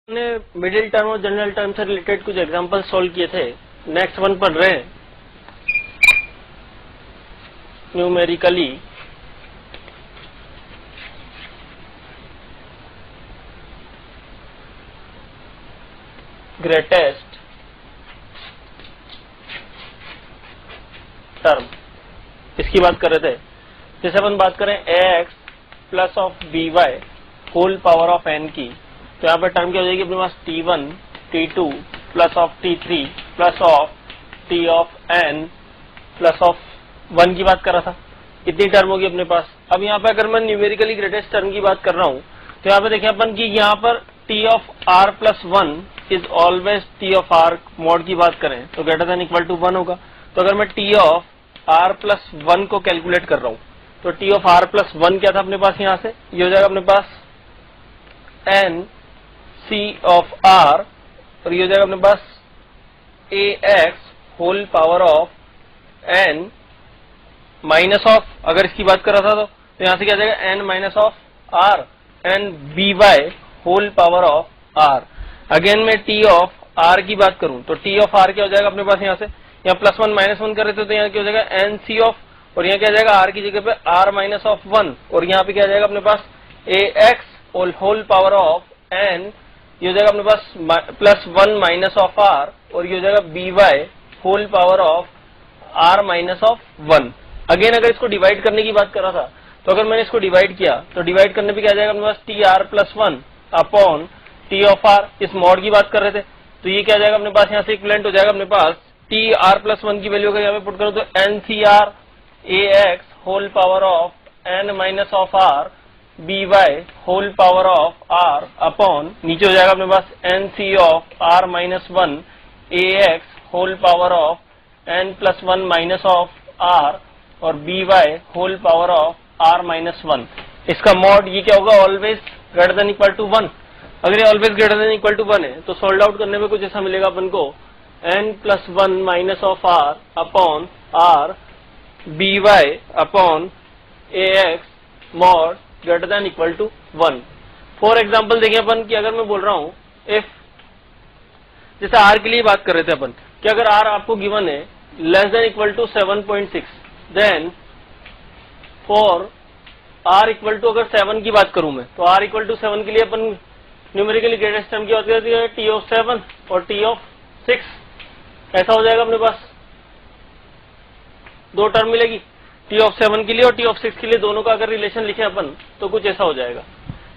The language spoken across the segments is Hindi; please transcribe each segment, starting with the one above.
हमने मिडिल टर्म और जनरल टर्म से रिलेटेड कुछ एग्जांपल सॉल्व किए थे। नेक्स्ट वन पढ़ रहे हैं न्यूमेरिकली ग्रेटेस्ट टर्म, इसकी बात कर रहे थे। जैसे अपन बात करें ax plus of by whole power of n की, तो यहाँ पर टर्म क्या हो जाएगी अपने पास t1 t2 plus of t3 plus of t of n plus of 1 की बात कर रहा था। इतनी टर्म होगी अपने पास। अब यहाँ पे अगर मैं न्यूमेरिकली ग्रेटेस्ट टर्म की बात कर रहा हूँ तो यहाँ पे देखिए अपन की यहाँ पर t of r plus 1 is always t of r mod की बात करें तो ग्रेटर देन इक्वल टू 1 होगा। तो अगर मैं t ऑफ r प्लस 1 को कैलकुलेट कर रहा हूँ तो t ऑफ r प्लस 1 क्या था अपने पास, यहाँ से ये हो जाएगा अपने पास n c ऑफ r और ये हो जाएगा अपने पास ax whole power of n minus ऑफ, अगर इसकी बात कर रहा था तो यहाँ से क्या जाएगा n minus of r n by whole power of r। Again मैं t ऑफ r की बात करूं तो t ऑफ r क्या हो जाएगा अपने पास, यहाँ से यहाँ प्लस 1 माइनस 1 कर रहे थे तो यहाँ क्या हो जाएगा n c ऑफ, और यहाँ क्या जाएगा r की जगह पे r माइनस ऑफ 1 और यहाँ पे क्या जाएगा अपने पास ax whole power of n, ये हो जाएगा अपने पास प्लस 1 माइनस ऑफ r और ये हो जाएगा by whole power of r minus of 1। Again अगर इसको डिवाइड करने की बात कर रहा था तो अगर मैंने इसको डिवाइड किया तो डिवाइड करने पे क्या जाएगा अपने पास t r plus 1 upon T of r, इस मॉड की बात कर रहे थे तो ये क्या जाएगा अपने पास, यहाँ से इक्विवेलेंट हो जाएगा अपने पास टी आर प्लस 1 की वैल्यू अगर यहाँ पे पुट करूँ तो n C r a x whole power of N minus of r B y whole power of are upon नीचे हो जाएगा अपने पास n C of r minus 1 a x whole power of N plus 1 minus of r और b y whole power of r minus 1। इसका मॉड ये क्या होगा, always greater than equal to 1। अगर ये always greater than equal to 1 है तो सोल्व आउट करने में कुछ ऐसा मिलेगा अपन को n plus 1 minus of are upon R B Y upon A X mod greater than equal to 1। For example देखिए अपन कि अगर मैं बोल रहा हूं इफ, जैसे r के लिए बात कर रहे थे अपन कि अगर r आपको गिवन है less than equal to 7.6 then for r equal to, अगर 7 की बात करूं मैं तो r इक्वल टू 7 के लिए अपन न्यूमेरिकली ग्रेटेस्ट टर्म की बात करते हैं t ऑफ 7 और t ऑफ 6। ऐसा हो जाएगा अपने पास दो टर्म मिलेगी t ऑफ 7 के लिए और t ऑफ 6 के लिए, दोनों का अगर रिलेशन लिखे अपन तो कुछ ऐसा हो जाएगा।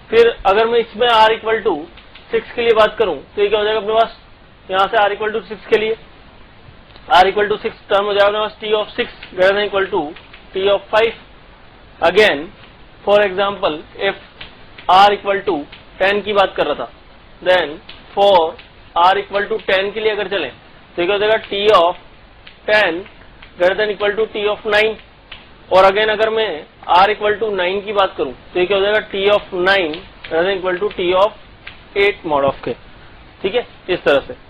फिर अगर मैं इसमें r इक्वल टू 6 के लिए बात करूं तो ये क्या हो जाएगा अपने पास, यहाँ से r इक्वल टू 6 के लिए r इक्वल टू 6 टर्म हो जाएगा अपने पास t of 6 greater than equal to t of 5। Again for example if r equal to 10 की बात कर रहा था then for r equal to 10 के लिए अगर चलें तो क्या हो जाएगा t of 10 greater than equal to t of 9। और अगेन अगर मैं r इक्वल टू 9 की बात करूं तो ये क्या हो जाएगा t of 9 greater than equal to t of 8 mod of के। ठीक है, इस तरह से।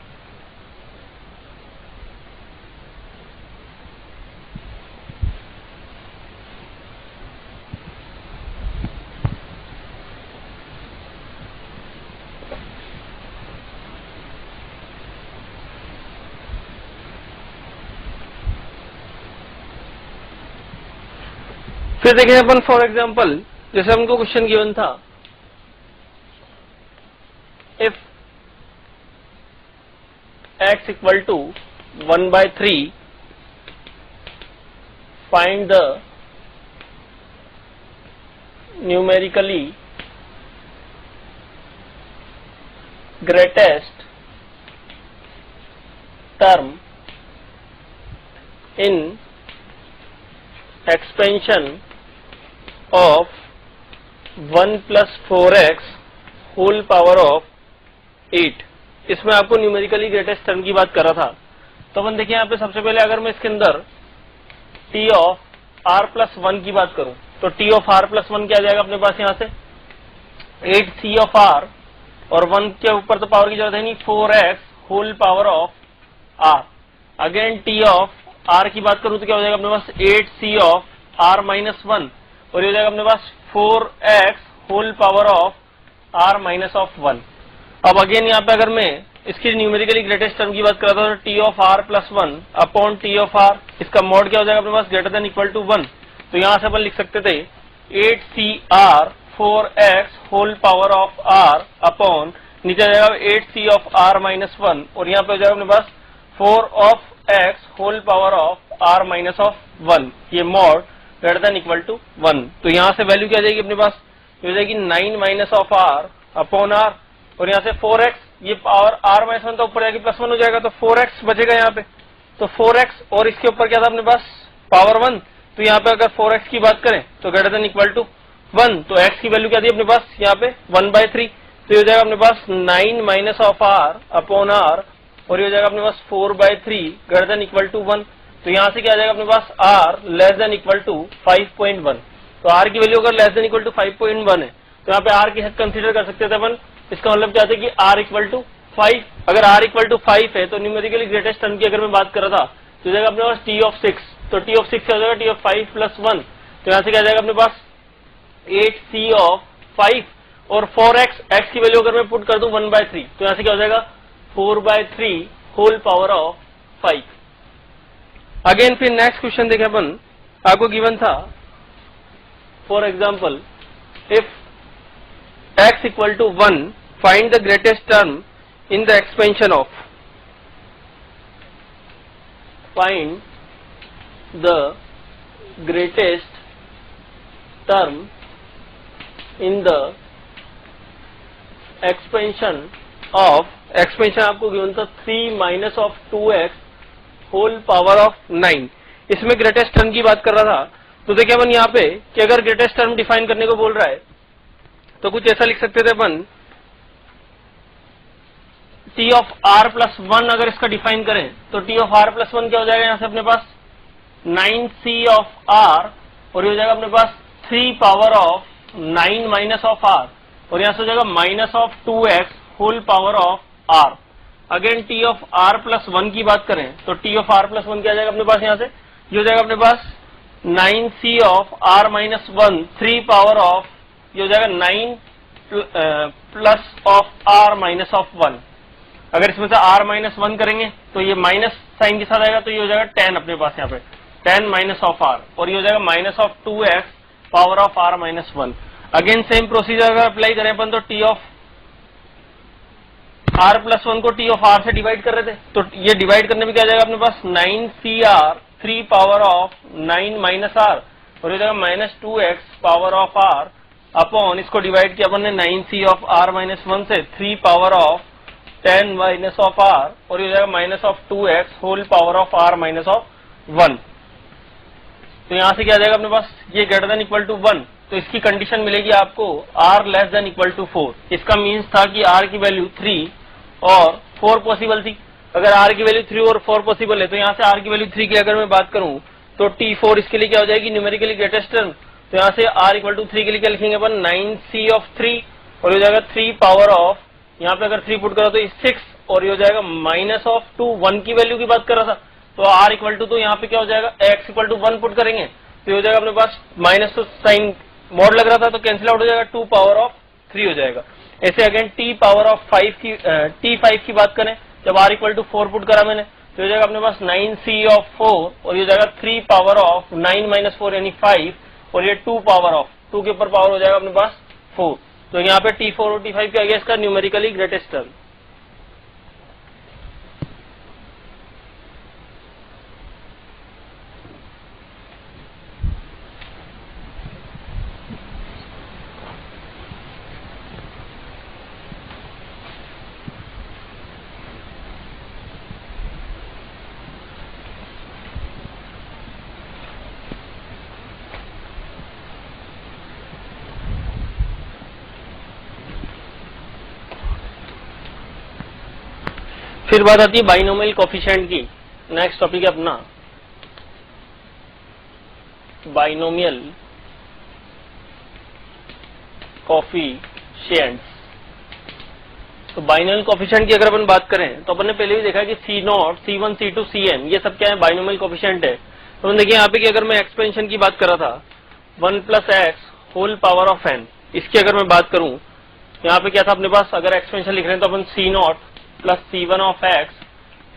फिर देखें अपन फॉर एग्जाम्पल जैसे हमको क्वेश्चन गिवन था if x equal to 1/3 find the numerically greatest term in expansion of 1 plus 4x whole power of 8। इसमें आपको न्यूमेरिकली ग्रेटेस्ट टर्म की बात कर रहा था तो अपन देखिए यहाँ पे सबसे पहले अगर मैं इसके अंदर t ऑफ r प्लस 1 की बात करूं तो t ऑफ r प्लस 1 क्या आ जाएगा अपने पास, यहाँ से 8c ऑफ r और 1 के ऊपर तो पावर की जरूरत है नहीं, 4x whole power of r। Again t of r की बात करूं तो क्या हो जाएगा अपने पास 8c ऑफ r माइनस 1 और ये हो जाएगा अपने पास 4x whole power of r minus of 1। अब अगेन यहाँ पे अगर मैं इसकी न्यूमेरिकली ग्रेटेस्ट टर्म की बात करता हूँ तो T of are plus one upon T of R, इसका मॉड क्या हो जाएगा अपने पास ग्रेटर देन इक्वल टू 1। तो यहाँ से अपन लिख सकते थे 8CR 4x whole power of r upon नीचे आ जाएगा 8C ऑफ r माइनस 1 और यहाँ पे हो जाएगा अपने पास 4 of x whole power of r minus of 1, ये mod greater than equal to 1। तो यहाँ से वैल्यू क्या आ जाएगी अपने पास, ये हो जाएगी 9 minus of r upon r और यहाँ से 4x, ये पावर r माइनस 1 तो ऊपर जाएगी प्लस 1 हो जाएगा तो 4x बचेगा यहाँ पे। तो 4x और इसके ऊपर क्या था अपने पास पावर 1, तो यहाँ पे अगर 4x की बात करें तो ग्रेटर देन इक्वल टू 1, तो x की वैल्यू क्या थी अपने पास यहाँ पे 1/3, तो ये हो जाएगा अपने पास 9 minus of r upon r और ये हो जाएगा अपने पास 4/3 ग्रेटर देन इक्वल टू 1। तो यहाँ से क्या आ जाएगा अपने पास r less than equal to 5.1। तो r की वैल्यू अगर लेस देन इक्वल टू 5.1 है तो यहाँ पे r की हद कंसीडर कर सकते थे अपन। इसका मतलब क्या था कि r इक्वल टू 5, अगर r इक्वल टू 5 है तो न्यूमेरिकली ग्रेटेस्ट टर्म की अगर मैं बात कर रहा था तो जाएगा अपने पास t ऑफ 6, तो t ऑफ 6 क्या हो जाएगा t ऑफ 5 प्लस 1, तो यहाँ से क्या जाएगा अपने पास 8C ऑफ 5 और 4x, x की वैल्यू अगर मैं पुट कर दूं 1/3 तो यहाँ से क्या हो जाएगा 4/3 होल पावर ऑफ 5। अगेन फिर नेक्स्ट क्वेश्चन देखें अपन, आपको गिवन था for example if x equal to 1 find the greatest term in the expansion of, find the greatest term in the expansion of, expansion आपको गिवन था 3 minus of 2x whole power of 9, इसमें ग्रेटेस्ट टर्म की बात कर रहा था। तो देखिए अपन यहाँ पे कि अगर ग्रेटेस्ट टर्म डिफाइन करने को बोल रहा है तो कुछ ऐसा लिख सकते थे अपन, t ऑफ r प्लस 1 अगर इसका डिफाइन करें तो t ऑफ r प्लस 1 क्या हो जाएगा यहाँ से अपने पास 9C ऑफ r और ये हो जाएगा अपने पास 3 power of 9 minus of r और यहाँ से हो जाएगा minus of 2x whole power of r। Again t of r plus 1 की बात करें तो t ऑफ r प्लस 1 क्या आ जाएगा अपने पास यहाँ से, ये हो जाएगा अपने पास 9C of r minus 1 3 power of, ये हो जाएगा 9 plus of r minus of 1। अगर इसमें से r माइनस 1 करेंगे तो ये माइनस साइन के साथ आएगा तो ये हो जाएगा 10 अपने पास यहाँ पे 10 माइनस ऑफ r और ये हो जाएगा minus of 2x power of r minus 1। Again same procedure अगर अप्लाई करें अपन तो t ऑफ r प्लस 1 को t ऑफ r से डिवाइड कर रहे थे तो ये डिवाइड करने में क्या आ जाएगा अपने पास 9CR 3 power of 9 minus r और ये हो जाएगा minus 2x power of r upon इसको डिवाइड किया अपन ने 9C ऑफ r माइनस 1 से 3 power of 10 minus of r और ये हो जाएगा minus of 2x whole power of r minus of 1। तो यहाँ से क्या आ जाएगा अपने पास ये ग्रेटर देन इक्वल टू 1, तो इसकी कंडीशन मिलेगी आपको r less than equal to 4। इसका मीन्स था कि r की वैल्यू 3 और 4 पॉसिबल थी। अगर r की वैल्यू 3 और 4 पॉसिबल है तो यहाँ से r की वैल्यू 3 की अगर मैं बात करूं तो t4 इसके लिए क्या हो जाएगी न्यूमेरिकली ग्रेटेस्ट टर्म, तो यहाँ से r इक्वल टू 3 के लिए क्या लिखेंगे अपन 9C ऑफ 3 और हो जाएगा 3 पावर ऑफ, यहाँ पे अगर 3 पुट करो तो 6 और ये हो जाएगा माइनस ऑफ 2 1 की वैल्यू की बात कर रहा था तो r इक्वल टू, तो यहाँ पे क्या हो जाएगा x इक्वल टू 1 पुट करेंगे तो हो जाएगा अपने पास माइनस, तो साइन मॉड लग रहा था तो कैंसिल आउट हो जाएगा 2 पावर ऑफ 3 हो जाएगा। ऐसे अगेन t पावर ऑफ 5 की t5 की बात करें जब r इक्वल टू 4 पुट करा मैंने तो हो जाएगा अपने पास 9C ऑफ 4 और ये हो जाएगा 3 पावर ऑफ 9 माइनस 4 यानी 5 और ये 2 पावर ऑफ 2 के ऊपर पावर हो जाएगा अपने पास 4। तो यहाँ पे t4 और t5 क्या गया इसका न्यूमेरिकली ग्रेटेस्ट टर्म। फिर बात आती है बाइनोमियल कोफिशिएंट की। नेक्स्ट टॉपिक है अपना बाइनोमियल कोफिशिएंट्स। तो बाइनोमियल कोफिशिएंट की अगर अपन बात करें तो अपन ने पहले भी देखा कि C0, C1, C2, Cn ये सब क्या है बाइनोमियल कोफिशिएंट है। तो अपन देखिए यहाँ पे कि अगर मैं एक्सपेंशन की बात कर रहा था 1 plus x whole power of n, इसकी अगर मैं बात करूं यहाँ पे क्या था अपने पास, अगर एक्सपेंशन लिख रहे हैं तो अपन C0 plus C1 of x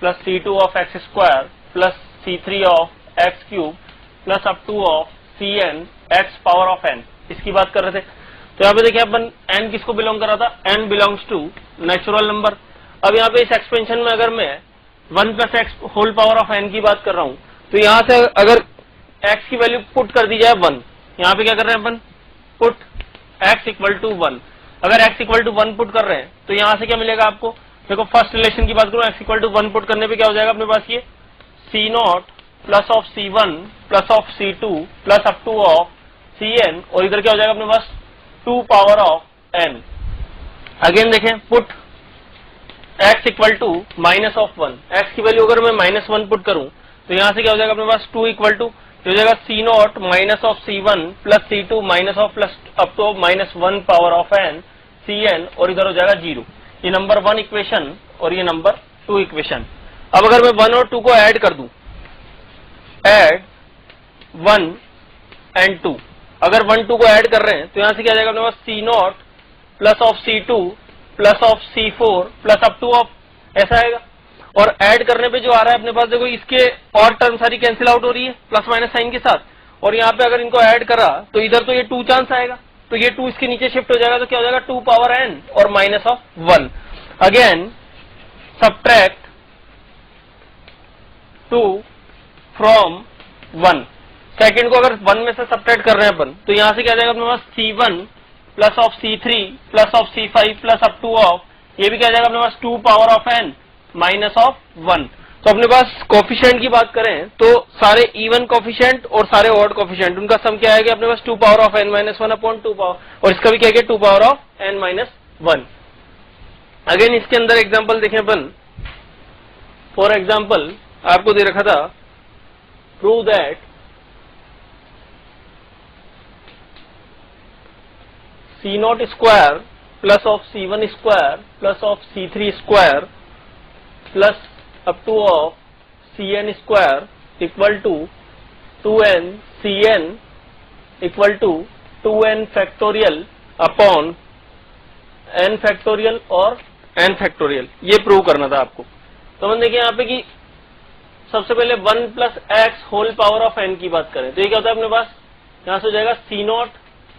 plus C2 of x square plus C3 of x cube plus up to of Cn x power of n, इसकी बात कर रहे थे। तो यहाँ पे देखिए अपन n किसको बिलोंग कर रहा था, n belongs to natural number. अब यहाँ पे इस एक्सपेंशन में अगर मैं 1 plus x whole power of n की बात कर रहा हूँ, तो यहाँ से अगर x की वैल्यू पुट कर दी जाए 1, यहाँ पे क्या कर रहे हैं अपन, पुट x इक्वल टू 1। अगर x इक्वल टू 1 पुट कर रहे हैं तो यहाँ से क्या मिलेगा आपको, देखो फर्स्ट रिलेशन की बात करूँ, x इक्वल टू 1 पुट करने पे क्या हो जाएगा अपने पास, ये C0 plus of C1 plus of C2 plus up to of Cn, और इधर क्या हो जाएगा अपने पास 2 पावर ऑफ n। अगेन देखें, put x equal to minus of 1, x की वैल्यू अगर मैं -1 पुट करूं तो यहां से क्या हो जाएगा अपने पास 2 इक्वल टू हो जाएगा C0 minus of C1 plus C2 minus of plus up to -1 power of n Cn, और इधर हो जाएगा 0। ये नंबर 1 इक्वेशन और ये नंबर 2 इक्वेशन। अब अगर मैं 1 और 2 को ऐड कर दूं, ऐड 1 एंड 2, अगर 1 2 को ऐड कर रहे हैं तो यहां से क्या आ जाएगा अपने पास C0 plus of C2 plus of C4 plus up to of, ऐसा आएगा। और ऐड करने पे जो आ रहा है अपने पास, देखो इसके और टर्म सारी कैंसिल आउट हो रही है प्लस माइनस साइन के साथ, और यहाँ पे अगर इनको ऐड करा तो इधर तो ये 2 चांस आएगा, तो ये 2 इसके नीचे शिफ्ट हो जाएगा, तो क्या हो जाएगा 2 पावर n और minus of 1। Again subtract 2 from 1, second को अगर 1 में से सब्ट्रैक्ट कर रहे हैं अपन, तो यहां से क्या आ जाएगा अपने पास C1 plus of C3 plus of C5 plus up to of, ये भी क्या आ जाएगा अपने पास 2 power of n minus of 1। तो अपने पास कोफिशिएंट की बात करें तो सारे इवन कोफिशिएंट और सारे ऑड कोफिशिएंट, उनका सम क्या आएगा अपने पास 2 power of n minus 1 upon 2 power, और इसका भी क्या है 2 power of n minus 1। Again इसके अंदर एग्जांपल देखें अपन, फॉर एग्जांपल आपको दे रखा था, prove that C0 square plus of C1 square plus of C3 square plus up to of Cn square equal to 2n Cn equal to 2n factorial upon n factorial और n फैक्टोरियल, ये प्रूव करना था आपको। तो हम देखिए यहाँ पे कि सबसे पहले 1 plus x whole power of n की बात करें तो ये क्या होता है अपने पास, यहाँ से हो जाएगा C0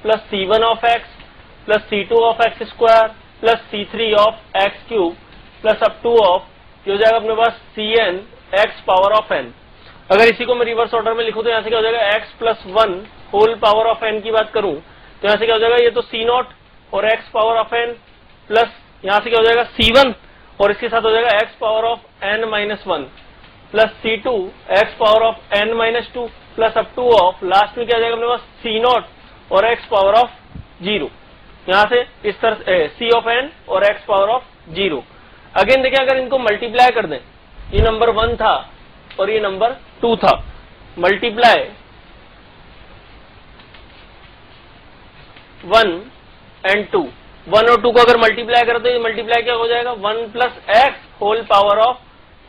plus C1 of x plus C2 of x square plus C3 of x cube plus up to of, ये हो जाएगा अपने पास Cn x power of n। अगर इसी को मैं रिवर्स ऑर्डर में लिखूं तो यहाँ से क्या हो जाएगा x plus 1 whole power of n की बात करूं तो यहाँ से क्या हो जाएगा, ये तो C0 और x power of n plus यहाँ से क्या हो जाएगा C1 और इसके साथ हो जाएगा x power of n minus 1 plus C2 x power of n minus 2 plus up to of, last में क्या हो जाएगा अपने पास C0 और x पावर ऑफ 0, यहाँ से इस तरह C ऑफ n और x पावर ऑफ 0। अगेन देखिए अगर इनको मल्टीप्लाई कर दें, ये नंबर 1 था और ये नंबर 2 था, मल्टीप्लाई 1 एंड 2, 1 और 2 को अगर मल्टीप्लाई करें तो ये मल्टीप्लाई क्या हो जाएगा 1 plus x whole power of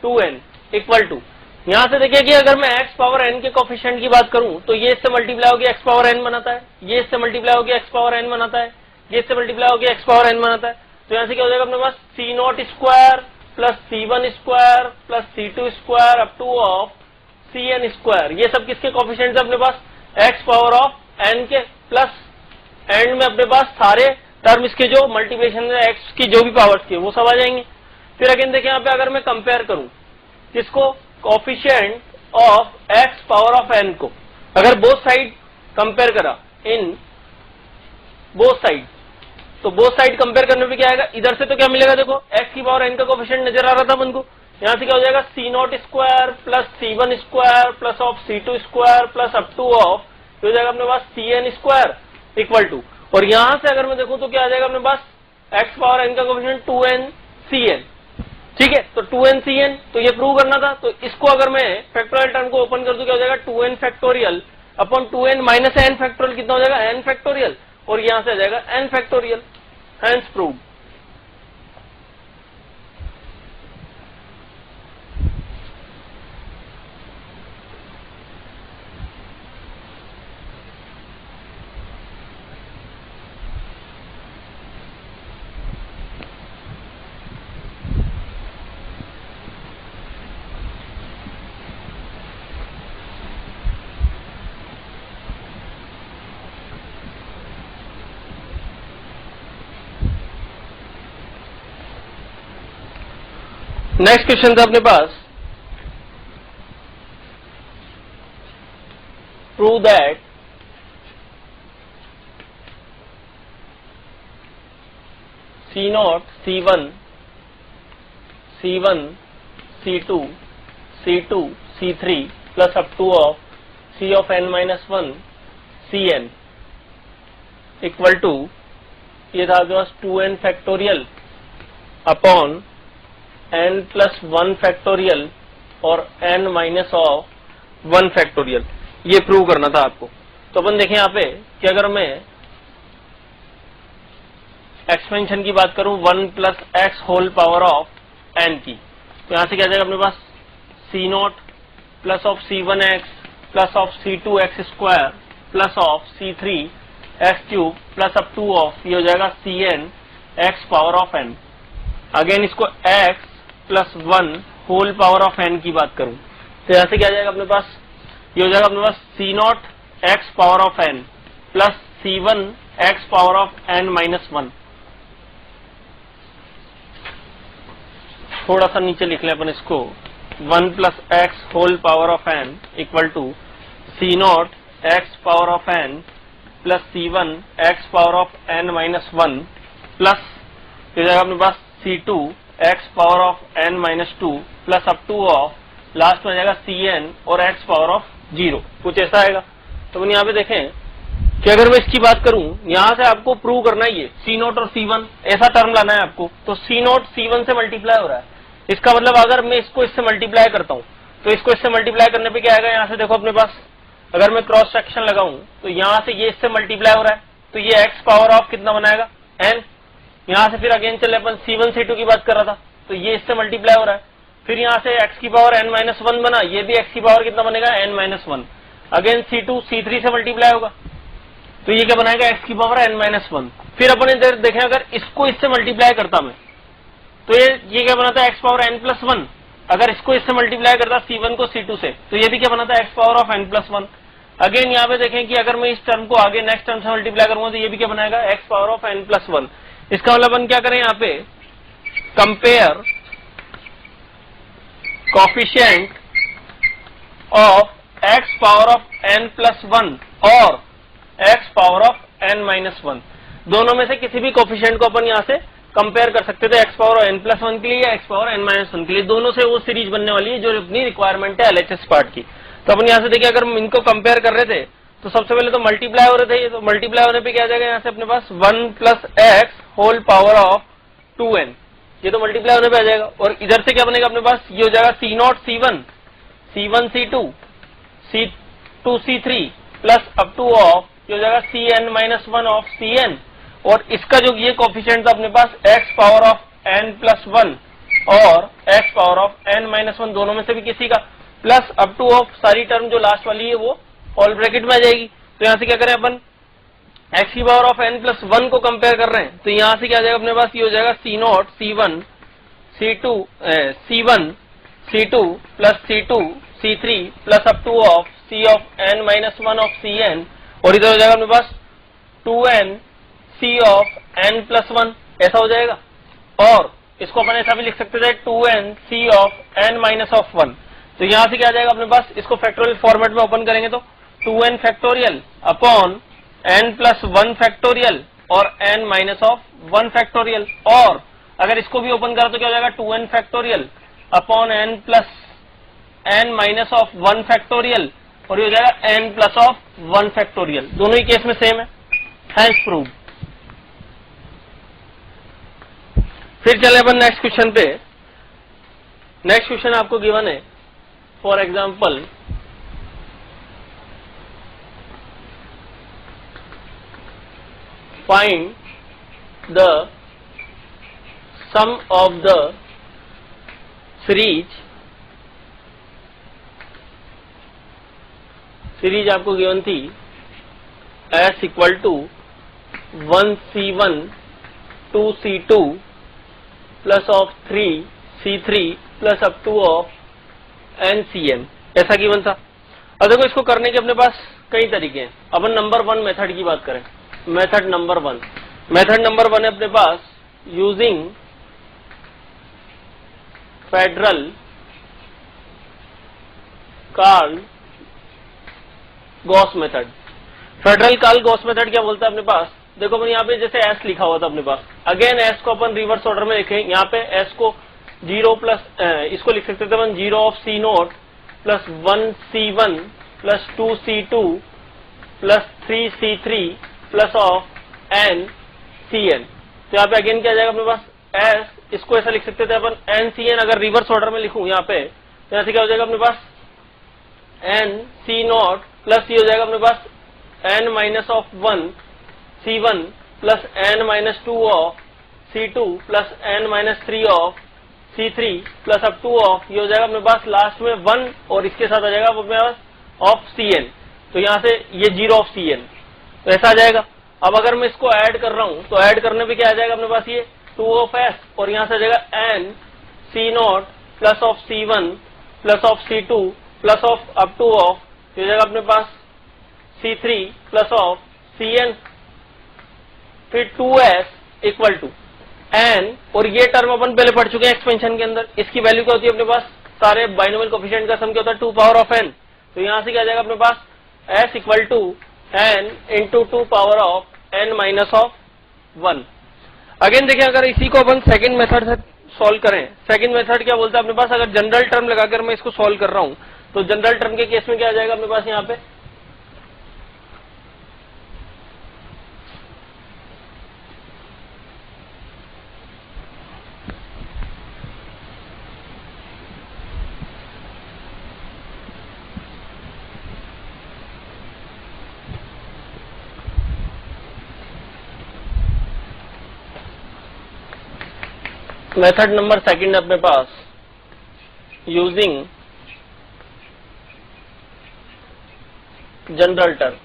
2n equal to, यहां से देखिए कि अगर मैं x पावर n के कोफिशिएंट की बात करूं तो ये इससे मल्टीप्लाई होगी x पावर n बनाता है, ये इससे मल्टीप्लाई होगी x पावर n बनाता है, ये इससे मल्टीप्लाई होगी x पावर n बनाता है। तो यहां से क्या हो जाएगा अपने पास C0 square plus C1 square plus C2 square up to of Cn square, ये सब किसके कोफिशिएंट है अपने पास, x पावर ऑफ n के, प्लस एंड में अपने पास सारे टर्म इसके जो मल्टीप्लिकेशन में x की जो भी पावर्स की वो सब आ जाएंगे। फिर अगेन देखिए यहाँ पे अगर मैं कंपेयर करूं किसको, coefficient of x power of n को, अगर बोथ साइड कंपेयर करा इन बोथ साइड, तो बोथ साइड कंपेयर करने पे क्या आएगा, इधर से तो क्या मिलेगा, देखो x की पावर n का कोफिशिएंट नजर आ रहा था अपन को, यहाँ से क्या हो जाएगा C0 square plus C1 square plus of C2 square plus up to of, हो जाएगा अपने पास Cn स्क्वायर इक्वल टू, और यहां से अगर मैं देखूं तो क्या आ जाएगा अपने पास x पावर n का कोफिशिएंट 2n Cn, ठीक है। तो 2n Cn, तो ये प्रूव करना था, तो इसको अगर मैं फैक्टोरियल टर्म को ओपन कर दूं क्या हो जाएगा 2n factorial upon 2n minus n factorial, कितना हो जाएगा n फैक्टोरियल, और यहां से आ जाएगा n factorial, hence prove. Next question था अपने पास, prove that C0, C1, C1, C2, C2, C3 plus up to of C of n minus 1 Cn equal to, ये था आपके पास 2n factorial upon n plus 1 factorial और n माइनस ऑफ 1 फैक्टोरियल, ये प्रूव करना था आपको। तो अपन देखें यहाँ पे कि अगर मैं एक्सपेंशन की बात करूं 1 plus x whole power of n की, तो यहां से क्या जाएगा अपने पास C0 plus of C1x plus of C2x square plus of C3 x cube plus up to of, ये हो जाएगा Cn x power of n। Again इसको x plus 1 whole power of n की बात करूं तो यहां से क्या जाएगा अपने पास, ये हो जाएगा अपने पास C0 x power of n plus C1 x power of n minus 1। थोड़ा सा नीचे लिख लें अपन इसको, 1 plus x whole power of n equal to C0 x power of n plus C1 x power of n minus 1 plus हो जाएगा अपने पास C2 x power of n minus 2 plus up to of last में आ जाएगा Cn और x पावर ऑफ 0, कुछ ऐसा आएगा। तो अपन यहाँ पे देखें कि अगर मैं इसकी बात करूं, यहां से आपको प्रूव करना ही है C0 और C1 ऐसा टर्म लाना है आपको, तो C0 C1 से मल्टीप्लाई हो रहा है, इसका मतलब अगर मैं इसको इससे मल्टीप्लाई करता हूं तो इसको इससे मल्टीप्लाई करने पे क्या आएगा, यहां से देखो अपने पास अगर मैं क्रॉस सेक्शन लगाऊं तो यहां से ये इससे मल्टीप्लाई हो रहा है, तो ये x पावर ऑफ कितना बनाएगा n। यहां से फिर अगेन चले अपन C1 C2 की बात कर रहा था, तो ये इससे मल्टीप्लाई हो रहा है, फिर यहां से x की पावर n माइनस 1 बना, ये भी x की पावर कितना बनेगा n minus 1। Again C2 C3 से मल्टीप्लाई होगा तो ये क्या बनाएगा x की पावर n माइनस 1। फिर अपन इधर देखें अगर इसको इससे मल्टीप्लाई करता मैं तो ये क्या बनाता है x पावर n प्लस 1। अगर इसको इससे मल्टीप्लाई करता C1 को C2 से तो ये भी क्या बनाता है x power of n plus 1। Again यहाँ पे देखें कि अगर मैं इस टर्म को आगे नेक्स्ट टर्म से मल्टीप्लाई करूंगा तो ये भी क्या बनाएगा x power of n plus 1। इसका मतलब अपन क्या करें यहाँ पे, compare coefficient of x power of n plus 1 और x power of n minus 1, दोनों में से किसी भी कोफिशिएंट को अपन यहाँ से कंपेयर कर सकते थे x पावर n प्लस 1 के लिए या x पावर n माइनस 1 के लिए, दोनों से वो सीरीज बनने वाली है जो अपनी रिक्वायरमेंट है LHS पार्ट की। तो अपन यहाँ से देखिए अगर हम इनको कंपेयर कर रहे थे तो सबसे पहले तो मल्टीप्लाई हो रहे थे, तो मल्टीप्लाई होने पे क्या आ जाएगा यहाँ से अपने पास 1 plus x whole power of 2n, ये तो मल्टीप्लाई होने पे आ जाएगा। और इधर से क्या बनेगा अपने पास, ये हो जाएगा C0 C1 C1 C2 C2 C3 plus up to of ये हो जाएगा Cn माइनस 1 ऑफ Cn, और इसका जो ये कोफिशिएंट था अपने पास x power of n plus 1 और x power of n minus 1, दोनों में से भी किसी का प्लस अप टू ऑफ सारी टर्म जो लास्ट वाली है वो ऑल ब्रैकेट में आ जाएगी। तो यहाँ से क्या करें अपन, x की पावर ऑफ n प्लस 1 को कंपेयर कर रहे हैं तो यहाँ से क्या आ जाएगा अपने पास, ये हो जाएगा C0 C1 C1 C2 plus C2 C3 plus up to of C of n minus 1 of Cn, और इधर हो जाएगा अपने पास 2n C of n plus 1, ऐसा हो जाएगा। और इसको अपन ऐसा भी लिख सकते थे 2n C of n minus of 1। तो यहां से क्या आ जाएगा अपने पास, इसको फैक्टोरियल फॉर्मेट में ओपन करेंगे तो 2n factorial upon n plus 1 factorial और n माइनस ऑफ 1 फैक्टोरियल, और अगर इसको भी ओपन करा तो क्या हो जाएगा 2n factorial upon n plus n minus of 1 factorial, और ये हो जाएगा n प्लस ऑफ 1 फैक्टोरियल। दोनों ही केस में सेम है, हैंस प्रूव। फिर चले अपन नेक्स्ट क्वेश्चन पे। नेक्स्ट क्वेश्चन आपको गिवन है, for example find the sum of the series आपको गिवन थी S equal to 1C1 2C2 plus of 3C3 plus up to of NCn, ऐसा गिवन था। अब देखो इसको करने के अपने पास कई तरीके हैं। अपन नंबर 1 मेथड की बात करें, मेथड नंबर 1 है अपने पास using federal Carl Gauss method. Federal Carl Gauss method क्या बोलता है अपने पास, देखो मैं यहाँ पे जैसे एस लिखा हुआ था अपने पास, अगेन एस को अपन रिवर्स ऑर्डर में लिखें। यहाँ पे एस को 0 प्लस इसको लिख सकते थे अपन 0 of C not plus 1C1 plus 2C2 plus 3C3 plus of NCN। तो यहाँ पे अगेन क्या आ जाएगा अपने पास एस, इसको ऐसा लिख सकते थे अपन NCN, अगर रिवर्स ऑर्डर में लिखूं यहाँ पे तो यहाँ से क्या हो जाएगा अपने पास NC0 प्लस ये हो जाएगा अपने पास N minus of 1 C1 plus N minus 2 of C2 plus N minus 3 of C3 plus अब 2 ऑफ ये हो जाएगा अपने पास लास्ट में 1 और इसके साथ आ जाएगा अपने पास ऑफ CN। तो यहाँ से ये 0 ऑफ CN, तो ऐसा आ जाएगा। अब अगर मैं इसको ऐड कर रहा हूं तो ऐड करने पे क्या आ जाएगा अपने पास ये 2 ऑफ S और यहाँ से आ जाएगा N C0 plus of C1 plus of C2 plus of अब 2 ऑफ ये जाएगा अपने पास C3 प्लस ऑफ CN, फिर 2S इक्वल टू N, और ये टर्म अपन पहले पढ़ चुके हैं एक्सपेंशन के अंदर, इसकी वैल्यू क्या होती है अपने पास, सारे बाइनोमियल कोफिशिएंट का सम क्या होता है 2 पावर ऑफ n। तो यहां से क्या आ जाएगा अपने पास S equal to n into 2 power of n minus of 1। Again देखिए अगर इसी को अपन सेकंड मेथड से सॉल्व करें, सेकंड मेथड क्या बोलता है अपने पास, अगर जनरल टर्म लगाकर मैं इसको सॉल्व कर रहा हूं तो जनरल टर्म के केस में क्या आ जाएगा अपने पास यहाँ पे मेथड नंबर सेकंड अपने पास यूजिंग जनरल टर्म।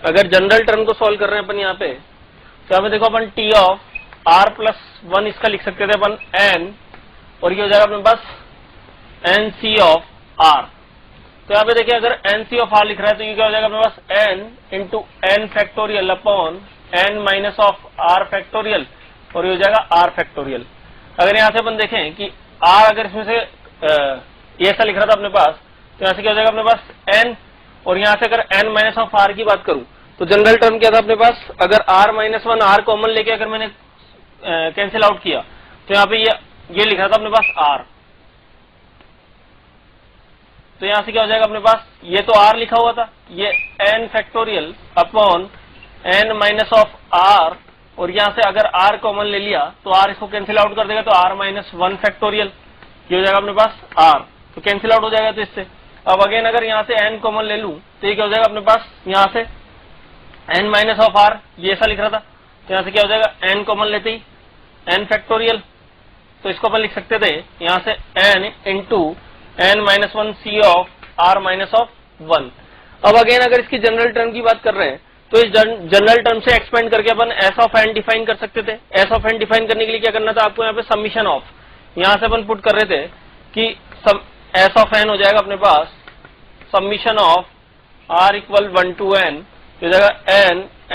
अगर जनरल टर्म को सॉल्व कर रहे हैं अपन यहाँ पे तो यहाँ पे देखो अपन टी ऑफ आर प्लस 1 इसका लिख सकते थे अपन n, और ये हो जाएगा अपने पास एन सी ऑफ आर। तो यहाँ पे देखिए अगर एन सी ऑफ आर लिख रहा है तो ये क्या हो जाएगा अपने पास n into n factorial upon n minus of r factorial, और ये हो जाएगा आर फैक्टोरियल। अगर यहाँ से अपन देखें कि आर अगर इसमें से ये ऐसा लिख रहा था अपने पास तो यहाँ से क्या हो जाएगा अपने पास n, और यहाँ से अगर n माइनस ऑफ आर की बात करूं तो जनरल टर्म क्या था अपने पास, अगर r माइनस 1 r कॉमन लेके अगर मैंने कैंसिल आउट किया तो यहाँ पे ये लिख रहा था अपने पास r, तो यहाँ से क्या हो जाएगा अपने पास, ये तो r लिखा हुआ था, ये n factorial upon n minus of r, और यहाँ से अगर r कॉमन ले लिया तो r इसको कैंसिल आउट कर देगा तो r माइनस 1 फैक्टोरियल, ये हो जाएगा अपने पास r, तो कैंसिल आउट हो जाएगा। तो इससे अब अगेन अगर यहाँ से n कॉमन ले लूं तो ये क्या हो जाएगा अपने पास, यहाँ से n माइनस ऑफ r ये ऐसा लिख रहा था तो यहाँ से क्या हो जाएगा n कॉमन लेते ही n फैक्टोरियल, तो इसको अपन लिख सकते थे यहाँ से n into n minus 1 c of r minus of 1। अब अगेन अगर इसकी जनरल टर्म की बात कर रहे हैं तो इस जनरल टर्म से एक्सपेंड करके अपन s ऑफ n डिफाइन कर सकते थे। s ऑफ n डिफाइन करने के लिए क्या करना था आपको, यहाँ पे समीशन ऑफ, यहाँ से अपन पुट कर रहे थे कि s ऑफ n हो जाएगा अपने पास summation of r equal 1 to n, तो जाएगा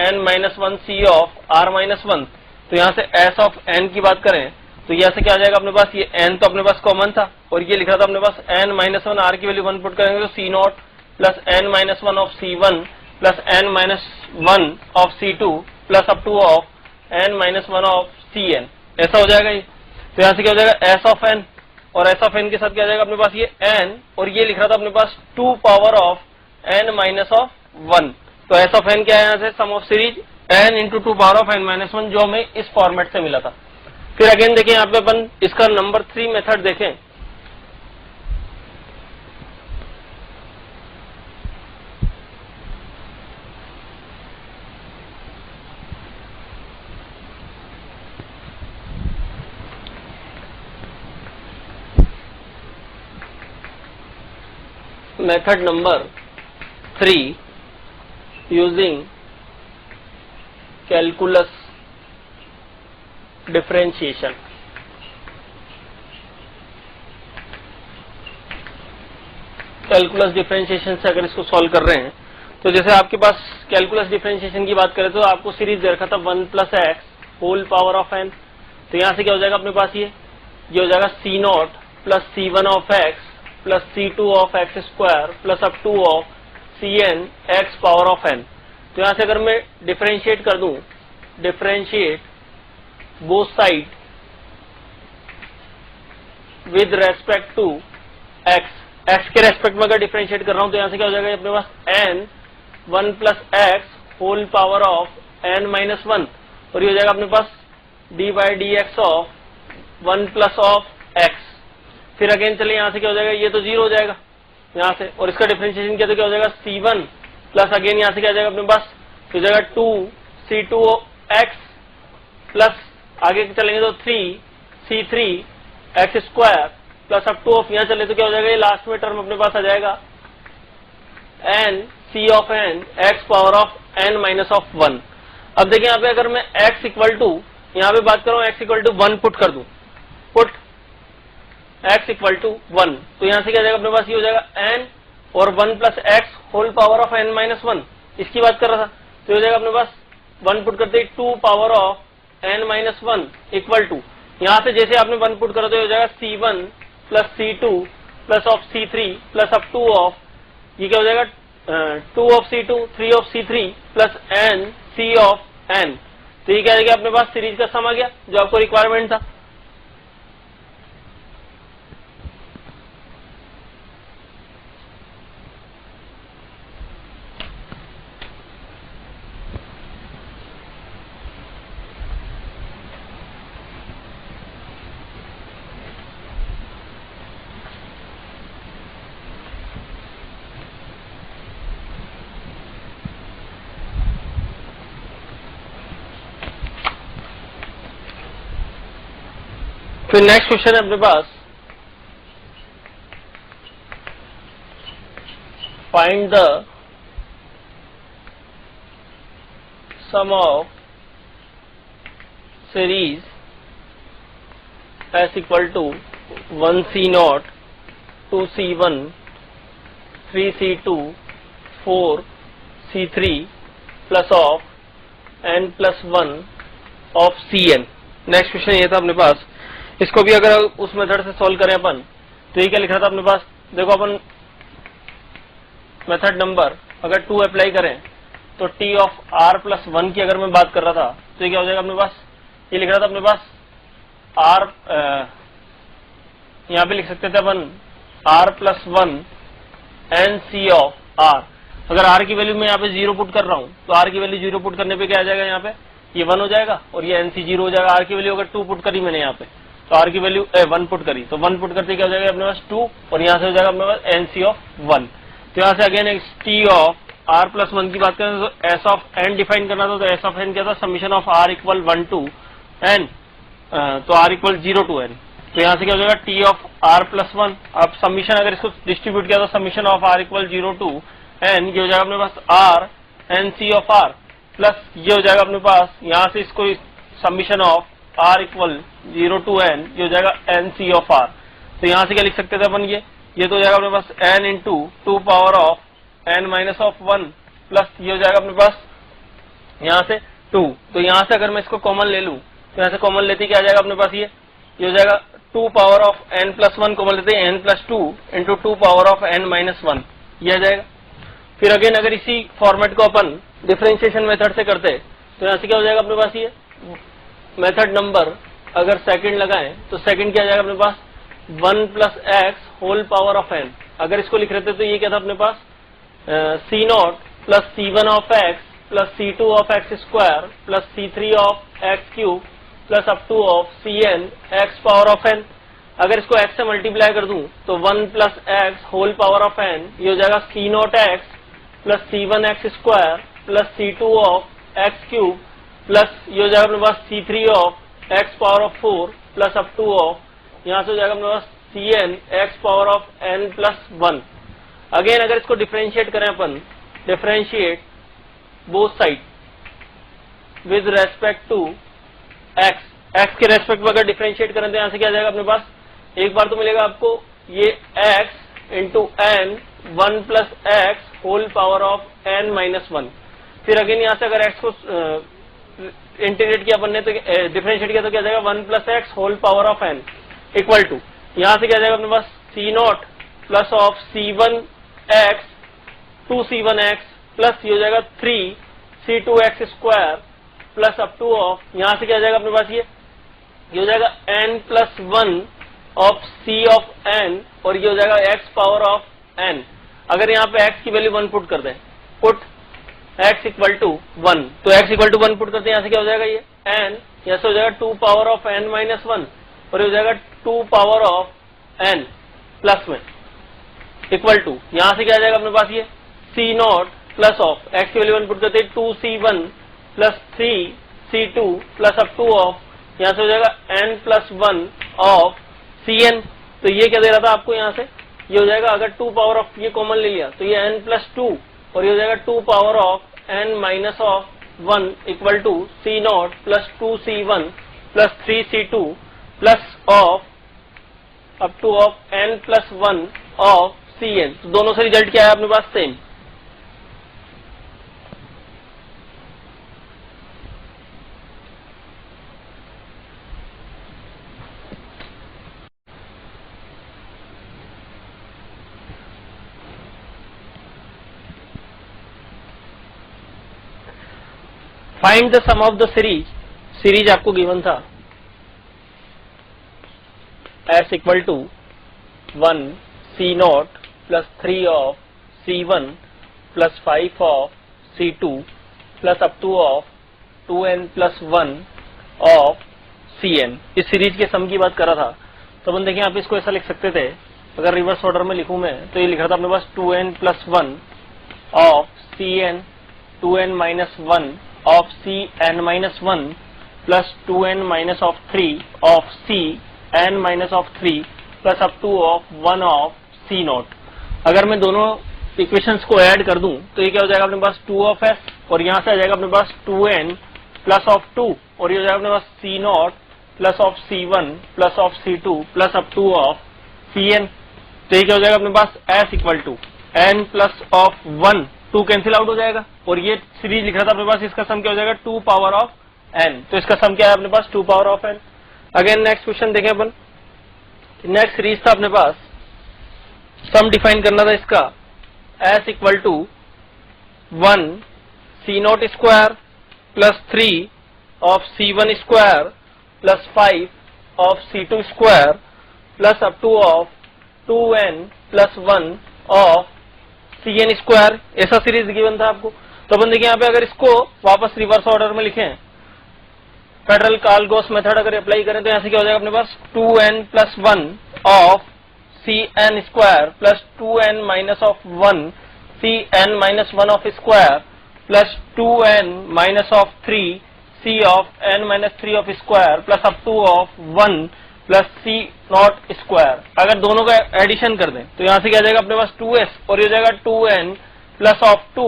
n minus 1 c of r minus 1। तो यहाँ से s ऑफ n की बात करें तो यहाँ से क्या आ जाएगा अपने पास, ये n तो अपने पास कॉमन था और ये लिखा था अपने पास n माइनस 1 r की वैल्यू 1 पुट करेंगे तो c not plus n minus 1 of c1 plus n minus 1 of c2 plus up to of n minus 1 of cn, ऐसा हो जाएगा ये। तो यहाँ से क्या हो जाएगा s ऑफ n, और s ऑफ n के साथ क्या आ जाएगा अपने पास ये n, और ये लिख रहा था अपने पास 2 power of n minus of 1। तो s ऑफ n क्या है यहाँ से, sum of series n into 2 power of n minus 1, जो हमें इस फॉर्मेट से मिला था। फिर अगेन देखें यहाँ पे अपन इसका नंबर 3 मेथड देखें, method number 3 using calculus differentiation. Calculus differentiation से अगर इसको सॉल्व कर रहे हैं तो जैसे आपके पास कैलकुलस डिफरेंशिएशन की बात करें तो आपको सीरीज दे रखा था 1 plus x whole power of n, तो यहां से क्या हो जाएगा अपने पास ये ये हो जाएगा C not plus C one of x plus C two of x square plus up to of C n x power of n. तो यहां से अगर मैं डिफरेंशिएट कर दूं, differentiate both side with respect to x, x के रेस्पेक्ट में अगर डिफरेंशिएट कर रहा हूं तो यहां से क्या हो जाएगा अपने पास n one plus x whole power of N minus one, और ये हो जाएगा अपने पास d by d x of one plus of x. फिर अगेन चलिए यहां से क्या हो जाएगा, ये तो जीरो हो जाएगा यहां से, और इसका डिफरेंशिएशन किया तो क्या हो जाएगा सी वन प्लस अगेन यहां से क्या हो जाएगा अपने पास, तो हो जाएगा two C two x plus आगे चलेंगे तो three C three x square plus up to of, यहां चले तो क्या हो जाएगा, ये लास्ट में टर्म अपने पास आ जाएगा N C of n x power of N minus of one. अब देखिए यहां पे अगर मैं x इक्वल टू, यहां पे बात कर रहा हूं x equal to one put कर दूं, put x equal to one, तो यहां से क्या जाएगा अपने पास, ये हो जाएगा n और one plus x whole power of n minus one, इसकी बात कर रहा था, तो हो जाएगा अपने पास वन पुट करते two power of n minus one equal to, यहां से जैसे आपने वन पुट करा तो हो जाएगा C one plus C two plus of C three plus up to of, ये क्या हो जाएगा two of C two three of C three plus N C of n. तो ये क्या जाएगा अपने पास सीरीज का सम आ गया जो आपको रिक्वायरमेंट था। फिर नेक्स्ट क्वेश्चन है अपने पास, find the sum of series S equal to one C not two C one three C two four C three plus of N plus one of C n. Next question ये था अपने पास, इसको भी अगर उस मेथड से सॉल्व करें अपन तो ये क्या लिखा था अपने पास, देखो अपन मेथड नंबर अगर टू अप्लाई करें तो T of are plus one की अगर मैं बात कर रहा था तो ये क्या हो जाएगा अपने पास, ये लिख रहा था अपने पास आर, यहां पे लिख सकते थे अपन r plus one n C of r. अगर आर की वैल्यू मैं यहाँ पे जीरो पुट कर रहा हूं तो आर की वैल्यू जीरो पुट करने पे क्या आ जाएगा, यहाँ पे ये वन हो जाएगा और ये एन सी जीरो हो जाएगा। आर की वैल्यू अगर टू पुट करी मैंने यहाँ पे तो आर की वैल्यू वन पुट करी, तो वन पुट करते क्या हो जाएगा अपने पास टू, और यहाँ से हो जाएगा अपने पास एन सी ऑफ वन। तो यहाँ से अगेन एक T of are plus one की बात करें तो एस ऑफ एन डिफाइन करना था, तो एस ऑफ एन क्या था, summation of r equal one to n, तो r equal zero to n. तो यहाँ से क्या हो जाएगा T of are plus one, अब समीशन अगर इसको डिस्ट्रीब्यूट किया तो summation of r equal zero to n, ये हो जाएगा अपने पास r n C of are plus ये हो जाएगा अपने पास यहाँ से इसको summation of r equal zero to n, ये हो जाएगा एन सी ऑफ आर। तो यहाँ से क्या लिख सकते थे अपन, ये तो हो जाएगा अपने पास n into two power of N minus of one plus ये हो जाएगा अपने पास यहाँ से टू। तो यहाँ से अगर मैं इसको कॉमन ले लूं तो यहाँ से कॉमन लेते क्या आ जाएगा अपने पास, ये हो जाएगा two power of N plus one, common लेते हैं n plus two into two power of N minus one, ये आ जाएगा। फिर अगेन अगर इसी फॉर्मेट को अपन डिफरेंशिएशन मेथड से करते तो यहाँ से क्या हो जाएगा अपने पास, ये मेथड नंबर अगर सेकंड लगाएं तो सेकंड क्या आ जाएगा अपने पास one plus x whole power of n. अगर इसको लिख रहे थे तो ये क्या था अपने पास C not plus C one of x plus C two of x square plus C three of x cube plus up to of C n x power of n. अगर इसको x से मल्टीप्लाई कर दूं तो one plus x whole power of N, ये हो जाएगा C not x plus C one x square plus C two of x cube plus ये हो जाएगा अपने पास C three of x power of four plus up to of, यहाँ से हो जाएगा अपने पास C n x power of N plus one. Again अगर इसको डिफरेंशिएट करें अपन, differentiate both side with respect to x, x के रेस्पेक्ट में अगर डिफरेंशिएट करें तो यहाँ से क्या आ जाएगा अपने पास, एक बार तो मिलेगा आपको ये x into n one plus x whole power of N minus one. फिर अगेन यहाँ से अगर x को इंटीग्रेट किया अपन ने तो डिफरेंशिएट किया तो क्या आ जाएगा one plus x whole power of n, equal to यहां से क्या जाएगा अपने पास C not plus of C1x 2C1x plus ये हो जाएगा 3C2x square plus up to of यहां से क्या जाएगा अपने पास ये हो जाएगा n plus 1 of C of n और ये हो जाएगा x पावर ऑफ n। अगर यहाँ पे x की वैल्यू 1 पुट कर दें, पुट x इक्वल टू 1, तो x इक्वल टू 1 पुट करते हैं, यहाँ से क्या हो जाएगा ये n, यहाँ से हो जाएगा 2 पावर ऑफ n माइनस 1 और ये हो जाएगा 2 पावर ऑफ n प्लस में इक्वल टू यहाँ से क्या आ जाएगा अपने पास ये C not plus of x की वैल्यू 1 पुट करते हैं 2C1 plus 3C2 plus up to of यहाँ से हो जाएगा n प्लस 1 ऑफ Cn। तो ये क्या दे रहा था आपको यहाँ से, ये हो जाएगा अगर 2 पावर ऑफ ये कॉमन ले लिया तो ये n प्लस 2 और ये हो जाएगा 2 power of n minus of 1 equal to C not plus 2C1 plus 3C2 plus of up to of n plus 1 of Cn। तो दोनों से रिजल्ट क्या है अपने पास same. Find the sum of the series आपको गिवन था S equal to 1 C not plus 3 of C1 plus 5 of C2 plus up to of 2n plus 1 of Cn। इस सीरीज के सम की बात कर रहा था। तो अपन देखिए आप इसको ऐसा लिख सकते थे, अगर रिवर्स ऑर्डर में लिखूं मैं तो ये लिख रहा था अपने पास 2n plus 1 of Cn 2n minus 1 of Cn minus 1 plus 2n minus of 3 of Cn minus of 3 plus up to of 1 of C not. अगर मैं दोनों इक्वेशंस को ऐड कर दूं तो ये क्या हो जाएगा अपने पास 2 ऑफ S और यहां से आ जाएगा अपने पास 2n प्लस ऑफ 2 और ये हो जाएगा अपने पास C not plus of C1 plus of C2 plus up to of Cn। तो ये क्या हो जाएगा अपने पास S equal to n plus of 1 2 cancel out हो जाएगा और ये सीरीज लिख रहा था अपने पास, इसका सम क्या हो जाएगा 2 पावर ऑफ n। तो इसका सम क्या है अपने पास 2 power of n। Again next question देखें अपन, नेक्स्ट सीरीज था अपने पास, सम डिफाइन करना था इसका S equal to 1 C not square plus 3 of C1 square plus 5 of C2 square plus up to of 2n plus 1 of Cn square. ऐसा सीरीज गिवन था आपको। तो अपन देखिए यहाँ पे अगर इसको वापस रिवर्स ऑर्डर में लिखें, फेडरल कालगॉस मेथड अगर अप्लाई करें तो यहाँ से क्या हो जाएगा अपने पास 2n plus 1 of Cn square plus 2n minus of 1 Cn minus 1 of square plus 2n minus of 3 C of n minus 3 of square plus up to of 1 plus C not square. अगर दोनों का एडिशन कर दें तो यहाँ से क्या जाएगा अपने पास 2s और ये हो जाएगा 2n प्लस ऑफ 2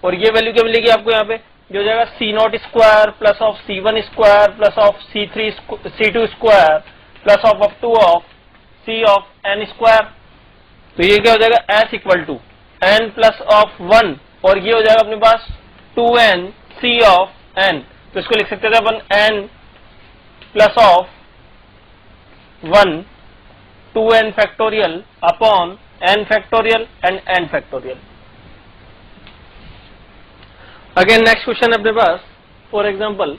और ये वैल्यू क्या मिलेगी आपको यहाँ पे, जो हो जाएगा C not square plus of C1 square plus of C2 square plus of up to of C of n square. तो ये क्या हो जाएगा S equal to n plus of 1 और ये हो जाएगा अपने पास 2n C ऑफ n। तो इसको लिख सकते थे अपन n plus of 1 2n factorial upon n factorial and n factorial. Again next question अपने पास, फॉर एग्जांपल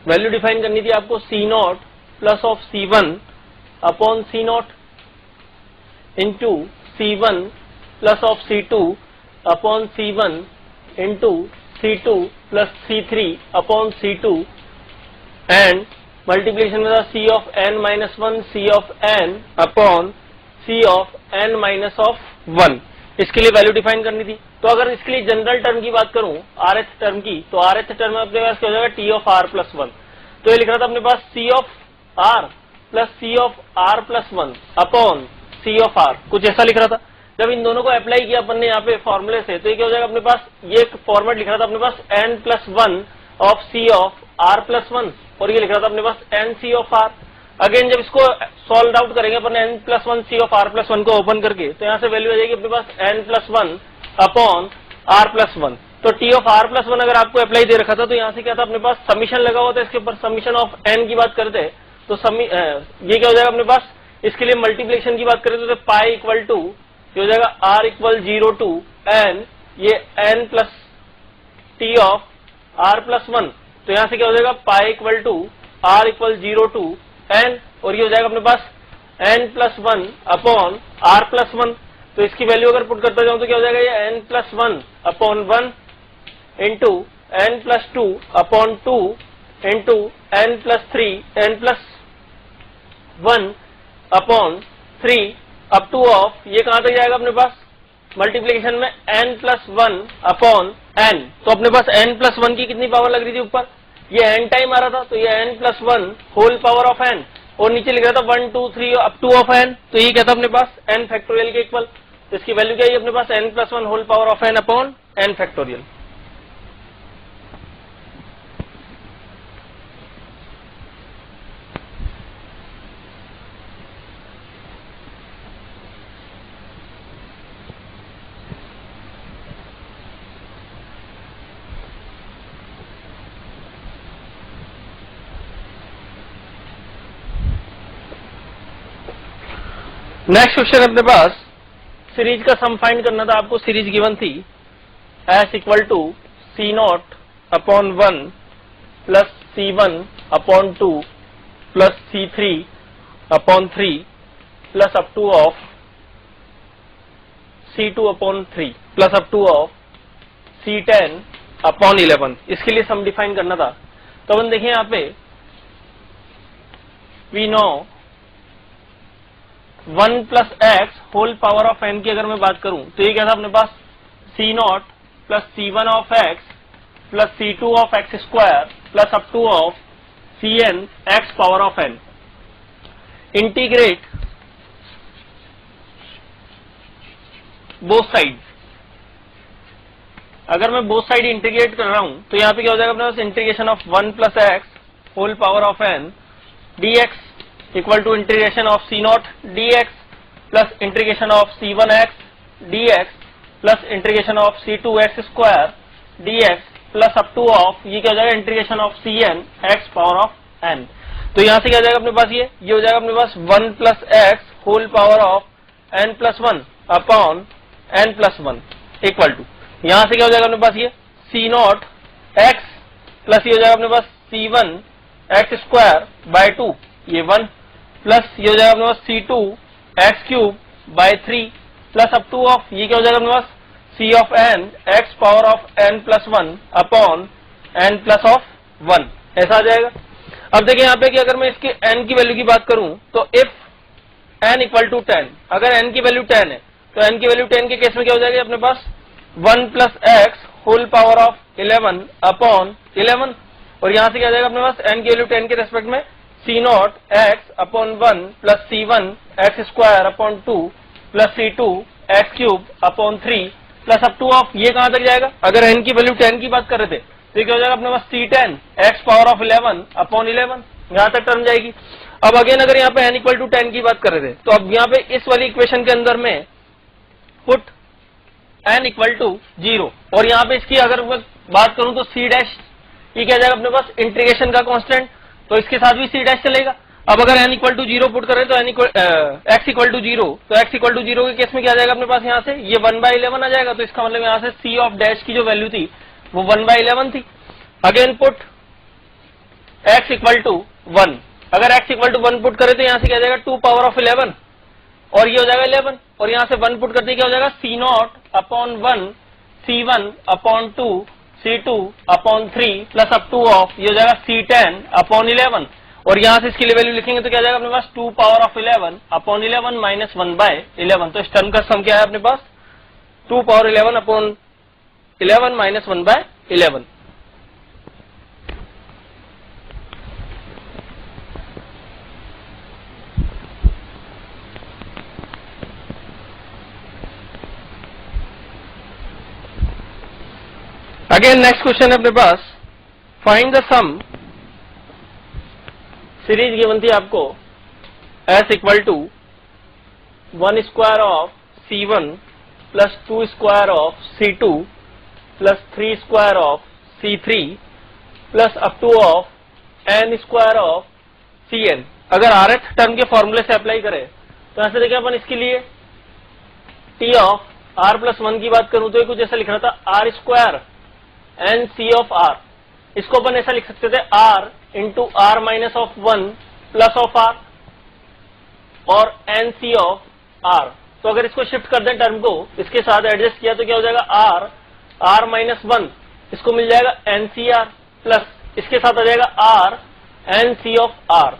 वैल्यू डिफाइन करनी थी आपको C not plus of C1 upon C not into C1 plus of C2 upon C1 into C2 plus C3 upon C2 and multiplication में था C of n minus 1 C of n upon C of n minus of 1। इसके लिए वैल्यू डिफाइन करनी थी। तो अगर इसके लिए जनरल टर्म की बात करूं, rth टर्म की, तो rth टर्म में अपने पास क्या हो जाएगा T ऑफ r प्लस 1। तो ये लिख रहा था अपने पास C of r plus C of r plus 1 upon C of r, कुछ ऐसा लिख रहा था। जब इन दोनों को अप्लाई किया अपन ने यहाँ पे फॉर्मूले से, तो ये क्या हो जाएगा अपने पास, ये एक फॉर्मेट लिख रहा था अपने पास n plus 1 of C of r plus 1 और ये लिख रहा था अपने पास n C of r। Again जब इसको सॉल्व आउट करेंगे अपन n plus 1 C of r plus 1 को ओपन करके, तो यहाँ से वैल्यू आ जाएगी अपने पास n plus 1 upon r plus 1। तो T ऑफ r प्लस 1 अगर आपको अप्लाई दे रखा था तो यहाँ से क्या था अपने पास, समीशन लगा हुआ था इसके ऊपर, समीशन ऑफ n की बात करते हैं तो ये क्या हो जाएगा अपने पास, इसके लिए मल्टीप्लिकेशन की बात करें तो पाई इक्वल टू ये हो जाएगा आर इक्वल 0 टू एन, ये n plus T of are plus 1, तो यहां से क्या हो जाएगा pi equal to r equal 0 to n, और ये हो जाएगा अपने पास n plus 1 upon r plus 1, तो इसकी वैल्यू अगर पुट करता जाऊं तो क्या हो जाएगा ये n plus 1 upon 1 into n plus 2 upon 2 into n plus 3 n plus 1 upon 3 up to of ये कहां तक जाएगा अपने पास मल्टीप्लीकेशन में n प्लस 1 अपॉन n, तो अपने पास n प्लस 1 की कितनी पावर लग रही थी ऊपर, ये n टाइम आ रहा था, तो ये n plus 1 whole power of n, और नीचे लिख रहा था 1 2 3 अप टू ऑफ n, तो ये क्या था अपने पास n फैक्टोरियल के इक्वल, तो इसकी वैल्यू क्या है अपने पास n plus 1 whole power of n upon n factorial. Next question अपने पास सीरीज का सम फाइंड करना था आपको, सीरीज गिवन थी S equal to C not upon 1 plus C1 upon 2 plus C3 upon 3 plus up to of C2 upon 3 plus up to of C10 upon 11, इसके लिए सम डिफाइन करना था। तो अपन देखिए यहाँ पे we know 1 plus x whole power of n की अगर मैं बात करूं तो ये क्या था अपने पास C not plus C1 of x plus C2 of x square plus up to of Cn x power of n। Integrate both side, अगर मैं बोथ साइड इंटीग्रेट कर रहा हूं तो यहां पे क्या हो जाएगा अपने पास integration of 1 plus x whole power of n dx equal to integration of C not dx plus integration of C1x dx plus integration of C2 x square dx plus up to of ये क्या हो जाएगा integration of Cn x power of n। तो यहां से क्या हो जाएगा अपने पास ये हो जाएगा अपने पास 1 plus x whole power of n plus 1 upon n plus 1 equal to यहां से क्या हो जाएगा अपने पास ये C नॉट x प्लस ये हो जाएगा अपने पास C1 एक्स स्क्वायर बाय 2 ये 1 प्लस ये हो जाएगा अपने पास C2 x cube by 3 plus up to of ये क्या हो जाएगा अपने पास C of n x power of n plus 1 upon n plus of 1, ऐसा आ जाएगा। अब देखिए यहाँ पे कि अगर मैं इसके n की वैल्यू की बात करूं तो इफ n इक्वल टू 10, अगर n की वैल्यू 10 है तो n की वैल्यू 10 के केस में क्या हो जाएगा अपने पास 1 plus x whole power of 11 upon 11, और यहां से क्या आ जाएगा अपने पास n की वैल्यू 10 के रेस्पेक्ट में C not x upon 1 plus C1 x square upon 2 plus C2 x cube upon 3 plus up to of ये कहां तक जाएगा, अगर n की वैल्यू 10 की बात कर रहे थे तो ये क्या हो जाएगा अपने पास C10 x power of 11 upon 11, यहां तक टर्म जाएगी। अब अगेन अगर यहाँ पे n इक्वल टू 10 की बात कर रहे थे तो अब यहाँ पे इस वाली इक्वेशन के अंदर में पुट n इक्वल टू 0, और यहाँ पे इसकी अगर मैं बात करूं तो C डैश ये क्या जाएगा अपने पास इंटीग्रेशन का कांस्टेंट, तो इसके साथ भी C डैश चलेगा। अब अगर n इक्वल टू 0 पुट करें तो x इक्वल टू 0, तो x इक्वल टू 0 के केस में क्या आ जाएगा अपने पास यहाँ से ये 1/11 आ जाएगा, तो इसका मतलब यहाँ से C ऑफ डैश की जो वैल्यू थी वो 1/11 थी। Again put x equal to 1, अगर x इक्वल टू 1 पुट करें तो यहाँ से क्या आ जाएगा 2 पावर ऑफ 11, और ये हो जाएगा 11, और यहाँ से 1 पुट करते क्या हो जाएगा C not upon 1 C1 upon 2 C2 upon 3 plus up to of ये हो जाएगा C10 अपॉन 11, और यहाँ से इसकी वैल्यू लिखेंगे तो क्या जाएगा अपने पास 2 पावर ऑफ 11 अपॉन 11 माइनस 1/11, तो इस टर्म का सम क्या है अपने पास 2 power 11 upon 11 minus 1/11। Again next question है अपने पास, find the sum, series given थी आपको S equal to 1 square of C1 plus 2 square of C2 plus 3 square of C3 plus up to of n square of Cn, अगर rth टर्म के फॉर्मूले से अप्लाई करें तो ऐसे देखिए अपन इसके लिए t ऑफ r प्लस 1 की बात करूं तो ये कुछ ऐसा लिखना था r square n C of r। इसको अपन ऐसा लिख सकते थे r into r minus of 1 plus of r और एन सी ऑफ r। तो अगर इसको शिफ्ट कर दें टर्म को, इसके साथ एडजस्ट किया तो क्या हो जाएगा r r माइनस 1, इसको मिल जाएगा एन सी आर प्लस इसके साथ आ जाएगा r n C of r।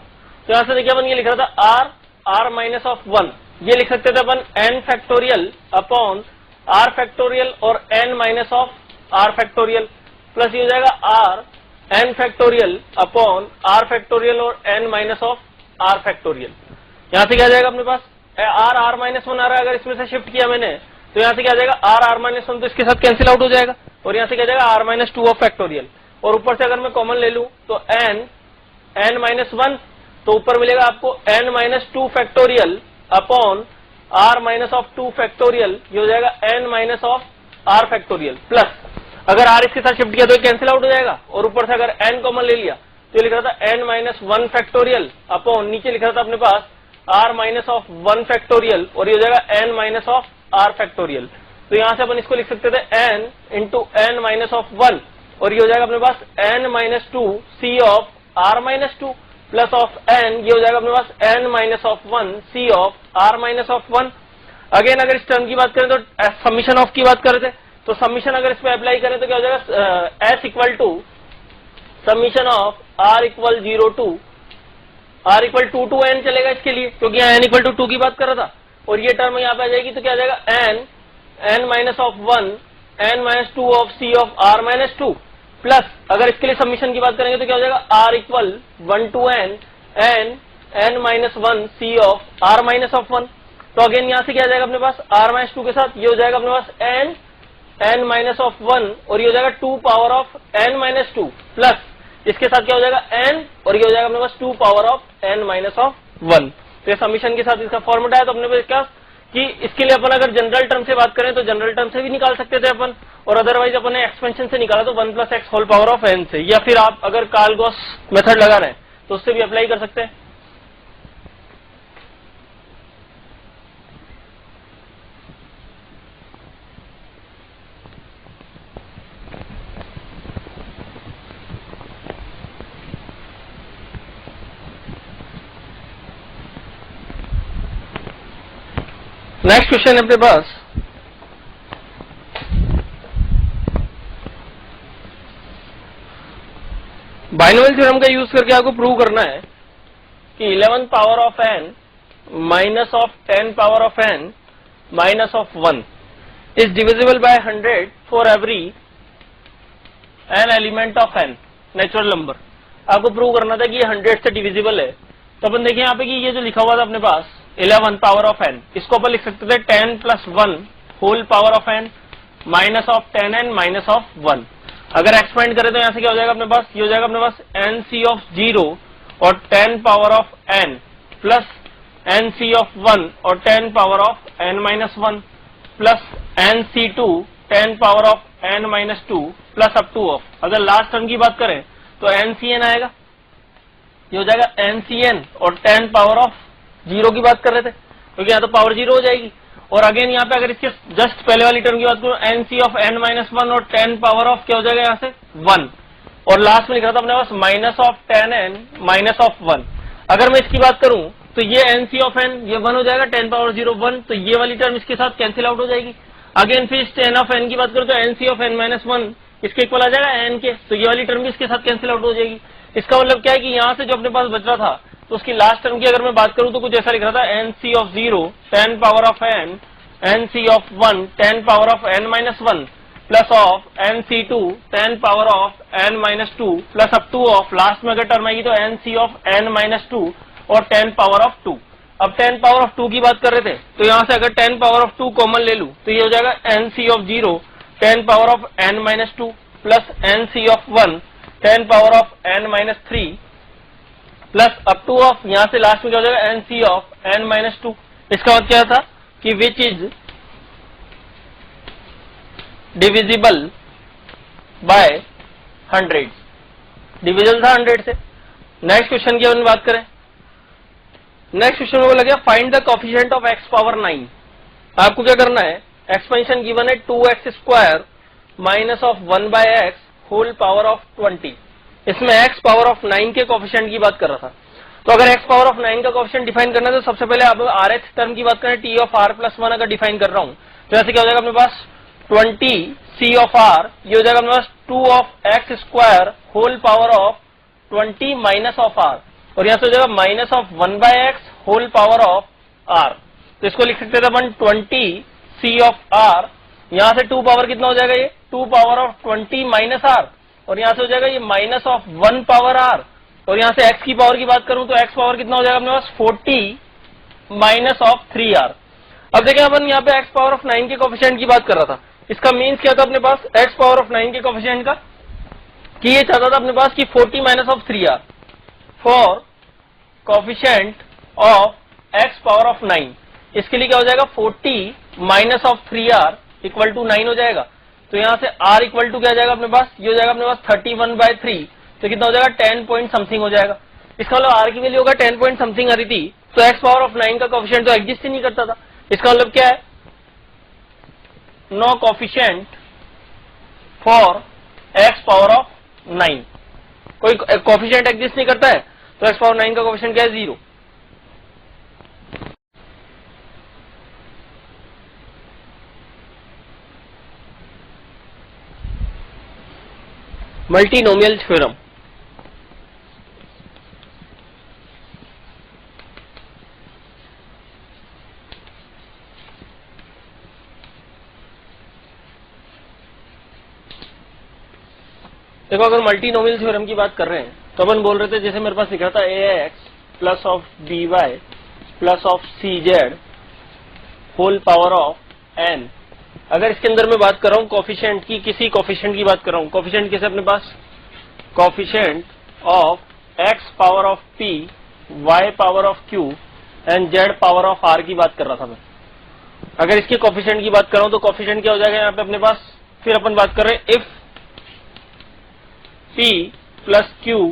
तो यहां से देखिए अपन ये लिख रहा था r r माइनस ऑफ 1, ये लिख सकते थे अपन n factorial upon r factorial और n minus of r factorial plus ये हो जाएगा r n factorial upon r factorial और n minus of r factorial. यहां से क्या जाएगा अपने पास r r माइनस 1 आ रहा है, अगर इसमें से शिफ्ट किया मैंने तो यहां से क्या जाएगा r r माइनस 1, तो इसके साथ कैंसिल आउट हो जाएगा और यहां से क्या जाएगा r माइनस 2 ऑफ फैक्टोरियल और ऊपर से अगर मैं कॉमन ले लूं तो n माइनस 1, तो ऊपर मिलेगा आपको n minus 2 factorial upon r minus of 2 factorial, ये हो जाएगा n minus of r factorial plus अगर r इसके साथ शिफ्ट किया तो कैंसिल आउट हो जाएगा और ऊपर से अगर n कॉमन ले लिया तो ये लिख रहा था n माइनस 1 फैक्टोरियल अपॉन नीचे लिख रहा था अपने पास r माइनस ऑफ 1 फैक्टोरियल और ये हो जाएगा n minus of r factorial. तो यहां से अपन इसको लिख सकते थे n into n minus of 1 और ये हो जाएगा अपने पास n minus 2 c of r minus 2 plus of n, ये हो जाएगा अपने पास n minus of 1 c of r minus of 1। Again अगर इस टर्म की बात करें तो समीशन ऑफ की बात कर रहे थे, तो समीशन अगर इस पे अप्लाई करें तो क्या हो जाएगा s equal to summation of r equal 0 to r equal 2 to n चलेगा इसके लिए, क्योंकि यहाँ n इक्वल टू 2 की बात कर रहा था और ये टर्म यहाँ पे आ जाएगी तो क्या आ जाएगा n minus of 1 n minus 2 of c of r minus 2 plus अगर इसके लिए सबमिशन की बात करेंगे तो क्या हो जाएगा r equal 1 to n minus 1 c of r minus of 1। तो अगेन यहाँ से क्या आ जाएगा अपने पास r माइनस 2 के साथ ये हो जाएगा अपने पास n माइनस ऑफ 1 और ये हो जाएगा 2 power of n minus 2 plus इसके साथ क्या हो जाएगा n और ये हो जाएगा अपने पास 2 power of n minus of 1। तो ये सबमिशन के साथ इसका फॉर्मूला है। तो अपने पास क्या कि इसके लिए अपन अगर जनरल टर्म से बात करें तो जनरल टर्म से भी निकाल सकते थे अपन, और अदरवाइज अपन ने एक्सपेंशन से निकाला तो 1 plus x whole power of n से, या फिर आप अगर कार्ल-गॉस मेथड लगा रहे हैं तो उससे भी अप्लाई कर सकते हैं। नेक्स्ट क्वेश्चन है अपने पास बाइनोमियल थ्योरम का यूज करके आपको प्रूव करना है कि 11 power of n minus of 10 power of n minus of 1 is divisible by 100 for every n element of n natural number. आपको प्रूव करना था कि ये 100 से डिविजिबल है। तो अपन देखिए यहाँ पे कि ये जो लिखा हुआ था अपने पास 11 पावर ऑफ n, इसको अपन लिख सकते थे 10 plus 1 whole power of n minus of 10n minus of 1। अगर एक्सपेंड करें तो यहाँ से क्या हो जाएगा अपने पास, ये हो जाएगा अपने पास nc ऑफ 0 और 10 power of n plus nc of 1 और 10 power of n minus 1 plus nc2 10 power of n minus 2 plus up to of, अगर लास्ट टर्म की बात करें तो ncn आएगा, ये हो जाएगा ncn और 10 पावर ऑफ 0 की बात कर रहे थे क्योंकि यहाँ तो पावर 0 हो जाएगी। और अगेन यहाँ पे अगर इसके जस्ट पहले वाली टर्म की बात करूं nc ऑफ n माइनस 1 और 10 पावर ऑफ क्या हो जाएगा यहाँ से 1, और लास्ट में लिख रहा था अपने पास minus of 10n minus of 1। अगर मैं इसकी बात करूं तो ये nc ऑफ n ये 1 हो जाएगा, 10 पावर 0 1, तो ये वाली टर्म इसके साथ कैंसिल आउट हो जाएगी। अगेन फिर 10 ऑफ n की बात करूं तो nc ऑफ n माइनस 1 इसके इक्वल आ जाएगा n के, तो ये वाली टर्म भी इसके साथ कैंसिल आउट हो जाएगी। इसका मतलब क्या है कि यहाँ से जो अपने पास बच रहा था तो उसकी लास्ट टर्म की अगर मैं बात करूं तो कुछ ऐसा लिख रहा था nc of 0 10 power of n nc of 1 10 power of n minus 1 plus of nc2 10 power of n minus 2 plus up to of, last में अगर टर्म आएगी तो nc ऑफ n माइनस 2 और 10 पावर ऑफ 2। अब 10 पावर ऑफ 2 की बात कर रहे थे तो यहाँ से अगर 10 पावर ऑफ 2 कॉमन ले लूं तो ये हो जाएगा nc of 0 10 power of n minus 2 plus nc of 1 10 power of n minus 3 plus up to of, यहाँ से लास्ट में क्या हो जाएगा nc ऑफ n माइनस 2। इसका मतलब क्या था कि विच इज डिविजिबल बाय 100, डिविजल था 100 से। नेक्स्ट क्वेश्चन की अपन बात करें नेक्स्ट क्वेश्चन में बोला गया find the coefficient of x power 9। आपको क्या करना है, एक्सपेंशन गिवन है 2x square minus of 1 by x whole power of 20। इसमें x पावर ऑफ 9 के कोफिशिएंट की बात कर रहा था। तो अगर x पावर ऑफ 9 का कोफिशिएंट डिफाइन करना है तो सबसे पहले आप rth टर्म की बात करें, t ऑफ r प्लस 1 अगर डिफाइन कर रहा हूं तो ऐसे क्या हो जाएगा अपने पास 20 c ऑफ r, ये हो जाएगा अपने पास 2 of x square whole power of 20 minus of r, और यहां से हो जाएगा minus of 1 by x whole power of r। तो इसको लिख सकते थे अपन 20 c ऑफ r, यहां से 2 पावर कितना हो जाएगा, ये 2 पावर ऑफ 20 माइनस r, और यहां से हो जाएगा ये माइनस ऑफ 1 पावर r, और यहां से x की पावर की बात करूं तो x पावर कितना हो जाएगा अपने पास 40 माइनस ऑफ 3r। अब देखें अपन यहाँ पे x पावर ऑफ 9 के कोफिशिएंट की बात कर रहा था। इसका मीन्स क्या था अपने पास x पावर ऑफ 9 के कोफिशिएंट का, कि ये चाहता था अपने पास कि 40 minus of 3r for coefficient of x power of 9। इसके लिए क्या हो जाएगा 40 minus of 3r equal to 9 हो जाएगा। तो यहां से r इक्वल टू क्या आ जाएगा अपने पास, ये हो जाएगा अपने पास 31/3, तो कितना हो जाएगा 10 पॉइंट समथिंग हो जाएगा। इसका मतलब r की वैल्यू होगा 10 पॉइंट समथिंग आ रही थी, तो x पावर ऑफ 9 का कोफिशिएंट तो एग्जिस्ट ही नहीं करता था। इसका मतलब क्या है, no coefficient for x power of 9, कोई कोफिशिएंट एग्जिस्ट नहीं करता है, तो x पावर 9 का कोफिशिएंट क्या है 0। मल्टीनोमियल थ्योरम, देखो अगर मल्टीनोमियल थ्योरम की बात कर रहे हैं तो अपन बोल रहे थे जैसे मेरे पास लिखा था ax plus of by plus of cz whole power of n। अगर इसके अंदर मैं बात कर रहा हूं कोफिशिएंट की, किसी कोफिशिएंट की बात कर रहा हूं, कोफिशिएंट किसे अपने पास, coefficient of x power of p, y power of q and z power of r की बात कर रहा था मैं। अगर इसके कोफिशिएंट की बात कर रहा हूं तो कोफिशिएंट क्या हो जाएगा यहाँ पे अपने पास, फिर अपन बात कर रहे हैं if p plus q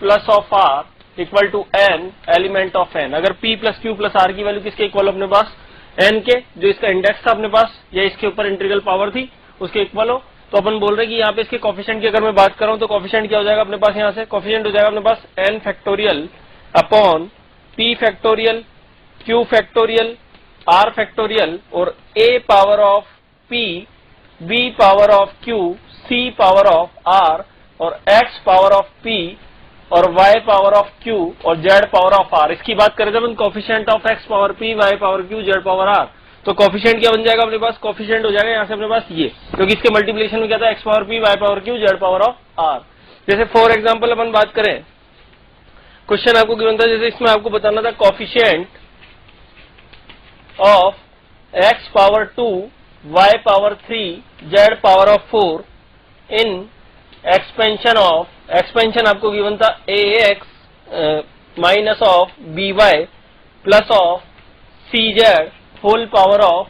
plus of r equal to n element of n। अगर p प्लस q प्लस r की वैल्यू किसके इक्वल अपने पास, n के, जो इसका इंडेक्स था अपने पास या इसके ऊपर इंटीग्रल पावर थी उसके इक्वल हो, तो अपन बोल रहे हैं कि यहाँ पे इसके कोफिशिएंट की अगर मैं बात कर रहा हूं तो कोफिशिएंट क्या हो जाएगा अपने पास, यहाँ से कोफिशिएंट हो जाएगा अपने पास n factorial upon p factorial, q factorial, r factorial और a power of p, b power of q, c power of r और x पावर ऑफ p और y पावर ऑफ q और z पावर ऑफ r। इसकी बात करें जब coefficient of x power p, y power q, z power r, तो कोफिशिएंट क्या बन जाएगा अपने पास, कोफिशिएंट हो जाएगा यहाँ से अपने पास ये, क्योंकि इसके मल्टीप्लिकेशन में क्या था x power p, y power q, z power of r। जैसे फॉर एग्जाम्पल अपन बात करें, क्वेश्चन आपको गिवन था, जैसे इसमें आपको बताना था coefficient of x power 2, y power 3, z power of 4 in expansion of, expansion आपको गिवन था ax minus of by plus of cz whole power of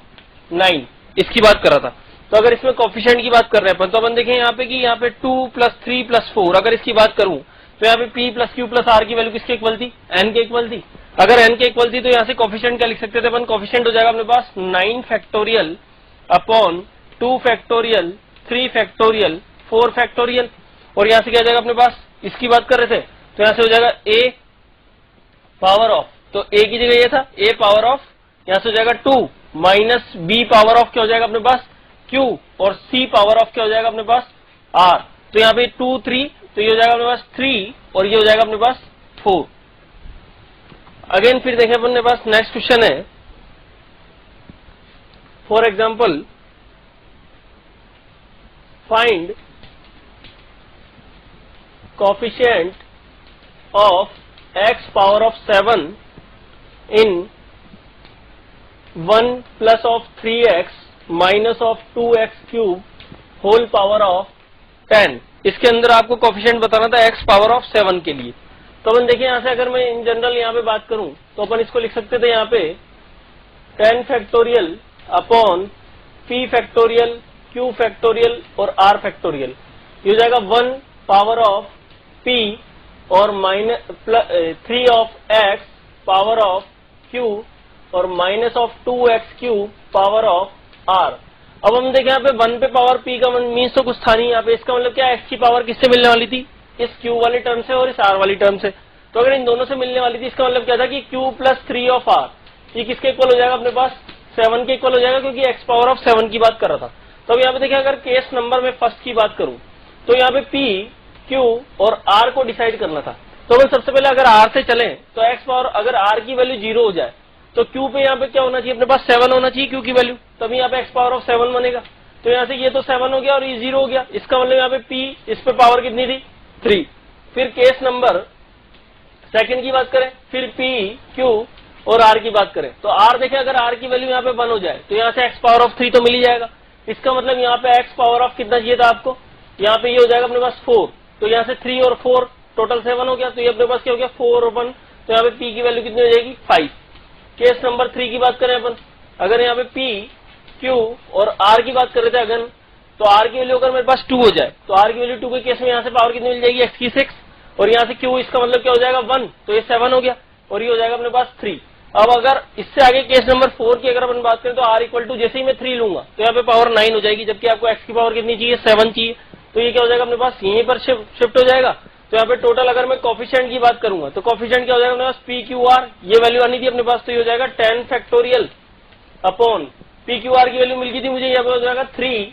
9, इसकी बात कर रहा था। तो अगर इसमें कोफिशिएंट की बात कर रहे हैं अपन, तो अपन देखें यहाँ पे कि यहाँ पे 2 प्लस 3 प्लस 4, अगर इसकी बात करूं तो यहाँ पे p प्लस q प्लस r की वैल्यू किसके इक्वल थी, n के इक्वल थी। अगर n के इक्वल थी तो यहाँ से कोफिशिएंट क्या लिख सकते थे अपन, कोफिशिएंट हो जाएगा अपने पास 9 factorial upon 2 factorial, 3 factorial, 4 factorial, और यहाँ से क्या जाएगा अपने पास, इसकी बात कर रहे थे तो यहाँ से हो जाएगा a पावर ऑफ, तो a की जगह ये था a पावर ऑफ, यहाँ से हो जाएगा 2 माइनस b पावर ऑफ क्या हो जाएगा अपने पास q और c पावर ऑफ क्या हो जाएगा अपने पास r। तो यहाँ पे 2 3, तो ये हो जाएगा अपने पास 3 और ये हो जाएगा अपने पास 4। अगेन फिर देखें अपने पास नेक्स्ट क्वेश्चन है, for example find coefficient of x power of 7 in 1 plus of 3x minus of 2x cube whole power of 10। इसके अंदर आपको कोफिशिएंट बताना था x पावर ऑफ 7 के लिए। तो अपन देखिए यहाँ से अगर मैं इन जनरल यहाँ पे बात करूं तो अपन इसको लिख सकते थे यहाँ पे 10 factorial upon p factorial, q factorial और r फैक्टोरियल, ये हो जाएगा 1 पावर ऑफ p और minus 3 of x power of q और minus of 2x cube power of r। अब हम देखें यहाँ पे 1 पे पावर p का मीन्स तो कुछ था नहीं यहाँ पे, इसका मतलब क्या x की पावर किससे मिलने वाली थी, इस q वाले टर्म से और इस r वाली टर्म से। तो अगर इन दोनों से मिलने वाली थी इसका मतलब क्या था कि q प्लस 3 ऑफ r, ये किसके इक्वल हो जाएगा अपने पास 7 के इक्वल हो जाएगा, क्योंकि x पावर ऑफ 7 की बात कर रहा था। तो अब यहाँ पे देखिए अगर केस नंबर में फर्स्ट की बात करूं तो यहाँ पे p, q और r को डिसाइड करना था। तो अगर सबसे पहले अगर r से चलें तो x पावर अगर r की वैल्यू 0 हो जाए तो q पे यहाँ पे क्या होना चाहिए अपने पास 7 होना चाहिए q की वैल्यू, तभी यहाँ पे x पावर ऑफ 7 बनेगा। तो यहाँ से ये तो 7 हो गया और ये 0 हो गया, इसका मतलब यहाँ पे p इस पे पावर कितनी थी 3। फिर केस नंबर सेकंड की बात करें, फिर p, q और r की बात करें तो r देखें अगर r की वैल्यू यहाँ पे 1 हो जाए तो यहाँ से x पावर ऑफ 3 तो मिल ही जाएगा। इसका मतलब यहाँ पे x पावर ऑफ कितना चाहिए था आपको, यहाँ पे ये हो जाएगा अपने पास 4, तो यहाँ से 3 और 4 टोटल 7 हो गया, तो ये अपने पास क्या हो गया 4 और 1, तो यहाँ पे p की वैल्यू कितनी हो जाएगी 5। केस नंबर 3 की बात करें अपन, अगर यहाँ पे p, q और r की बात कर रहे थे अगर, तो r की वैल्यू अगर मेरे पास 2 हो जाए तो r की वैल्यू 2 के केस में यहाँ से पावर कितनी मिल जाएगी x की 6, और यहाँ से q इसका मतलब क्या हो जाएगा 1, तो ये 7 हो गया और ये हो जाएगा अपने पास 3। अब अगर इससे आगे केस नंबर 4 की अगर अपन बात करें तो r इक्वल टू जैसे ही मैं 3 लूंगा तो यहाँ पे पावर 9 हो जाएगी, जबकि आपको x की पावर कितनी चाहिए 7 चाहिए, तो ये क्या हो जाएगा अपने पास यहीं पर शिफ्ट हो जाएगा। तो यहाँ पे टोटल अगर मैं कोफिशिएंट की बात करूंगा तो कोफिशिएंट क्या हो जाएगा अपने पास पी क्यू आर, ये वैल्यू आनी थी अपने पास, तो ये हो जाएगा 10 factorial upon P Q R की वैल्यू मिल गई थी मुझे, यहाँ पे हो जाएगा 3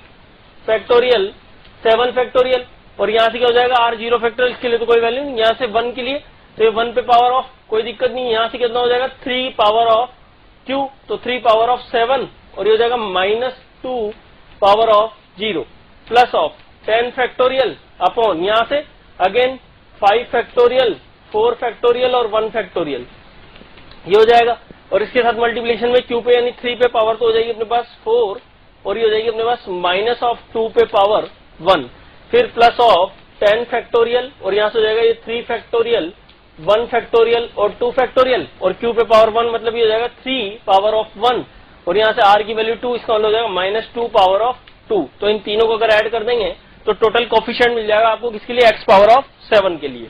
फैक्टोरियल 7 फैक्टोरियल, और यहाँ से क्या हो जाएगा r 0 फैक्टोरियल, इसके लिए तो कोई वैल्यू नहीं, यहाँ से 1 के लिए तो ये 1 पे पावर ऑफ कोई दिक्कत नहीं, यहाँ से कितना हो जाएगा 3 पावर ऑफ q, तो 3 पावर ऑफ 7 और ये हो जाएगा -2 power of 0 plus of 10 factorial upon यहाँ से अगेन 5 फैक्टोरियल 4 फैक्टोरियल और 1 फैक्टोरियल, ये हो जाएगा। और इसके साथ मल्टीप्लिकेशन में q पे यानी 3 पे पावर तो हो जाएगी अपने पास 4 और ये हो जाएगी अपने पास माइनस ऑफ 2 पे पावर 1, फिर प्लस ऑफ 10 फैक्टोरियल और यहाँ से हो जाएगा ये 3 फैक्टोरियल 1 फैक्टोरियल और 2 फैक्टोरियल और q पे पावर 1 मतलब ये हो जाएगा 3 पावर ऑफ 1 और यहाँ से r की वैल्यू 2, इसका मतलब हो जाएगा -2 पावर ऑफ 2। तो इन तीनों को अगर ऐड कर देंगे तो टोटल कोफिशिएंट मिल जाएगा आपको किसके लिए x पावर ऑफ 7 के लिए।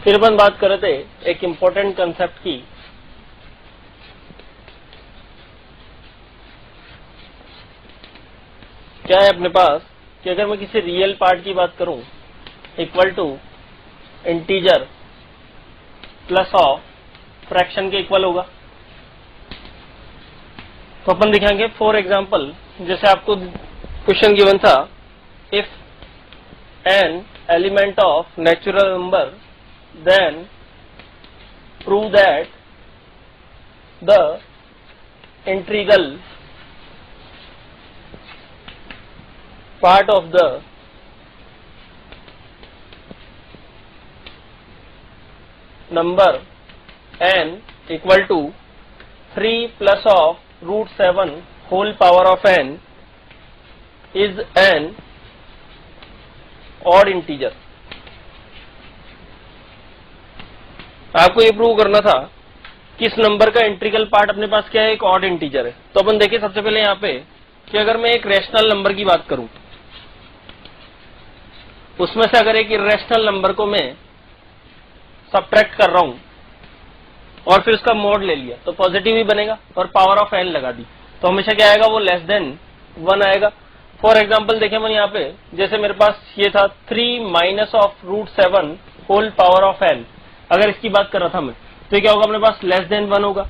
फिर अपन बात कर रहे थे एक इंपॉर्टेंट कंसेप्ट की, क्या है अपने पास कि अगर मैं किसी रियल पार्ट की बात करूं equal to integer plus of fraction के इक्वल होगा, तो अपन दिखाएंगे फॉर एग्जांपल जैसे आपको क्वेश्चन गिवन था, if n element of natural number then prove that the integral part of the number n equal to 3 plus of root 7 whole power of n is an odd integer। आपको ये प्रूव करना था कि इस नंबर का इंटीग्रल पार्ट अपने पास क्या है, एक ऑड इंटीजर है। तो अपन देखिए सबसे पहले यहाँ पे कि अगर मैं एक रैशनल नंबर की बात करूं उसमें से अगर एक इर्रेशनल नंबर को मैं सब्ट्रैक्ट कर रहा हूं और फिर उसका मोड ले लिया तो पॉजिटिव ही बनेगा और पावर ऑफ n लगा दी तो हमेशा क्या आएगा वो लेस देन 1 आएगा। फॉर एग्जाम्पल देखें मन यहाँ पे जैसे मेरे पास ये था 3 minus of root 7 whole power of n, अगर इसकी बात कर रहा था मैं तो क्या होगा अपने पास लेस देन 1 होगा।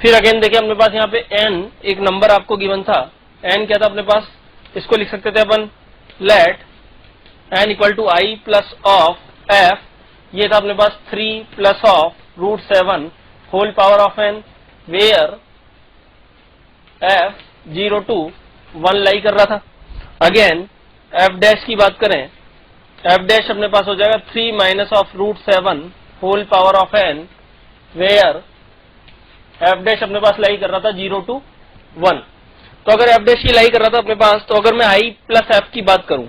फिर अगेन देखिए अपने पास यहाँ पे n एक नंबर आपको गिवन था, n क्या था अपने पास, इसको लिख सकते थे अपन let n equal to i plus of f, ये था अपने पास 3 plus of root 7 whole power of n where f 0 to 1 lie कर रहा था। अगेन f डैश की बात करें एफ डैश अपने पास हो जाएगा 3 minus of root 7 whole power of n, where F dash अपने पास लाई कर रहा था 0 to 1। तो अगर एफ डैश की लाई कर रहा था अपने पास, तो अगर मैं आई प्लस एफ की बात करूं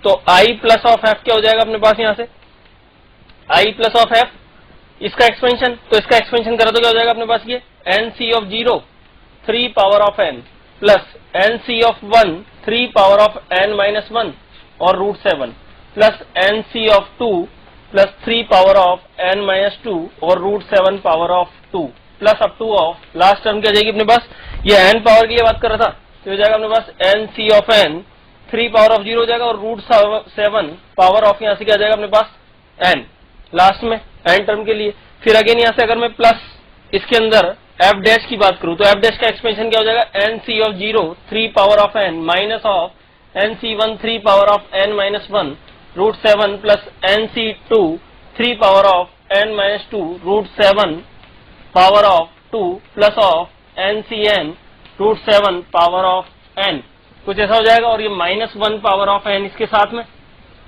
तो आई प्लस ऑफ एफ क्या हो जाएगा अपने पास यहां से, आई प्लस ऑफ एफ इसका एक्सपेंशन, तो इसका एक्सपेंशन करा तो क्या हो जाएगा अपने पास ये n C of 0 3 power of N plus N C of 1 3 power of N minus 1 और root 7 plus N C of 2 plus 3 power of N minus 2 और root 7 power of 2 plus up to of last term क्या जाएगी अपने पास, ये एन पावर की बात कर रहा था, तो हो जाएगा अपने पास n C of n 3 power of 0 हो जाएगा और रूट 7 पावर ऑफ यहां से क्या जाएगा अपने पास एन लास्ट में एन टर्म के लिए। फिर अगेन यहां से अगर मैं प्लस इसके अंदर एफ डैश की बात करूं तो एफ डैश का एक्सपेंशन क्या हो जाएगा N C of 0 3 power of N minus of N C 1 3 power of N minus 1 root 7 plus N C 2 3 power of N minus 2 root 7 power of 2 plus of N C n root 7 power of n, कुछ ऐसा हो जाएगा। और ये माइनस 1 पावर ऑफ एन इसके साथ में।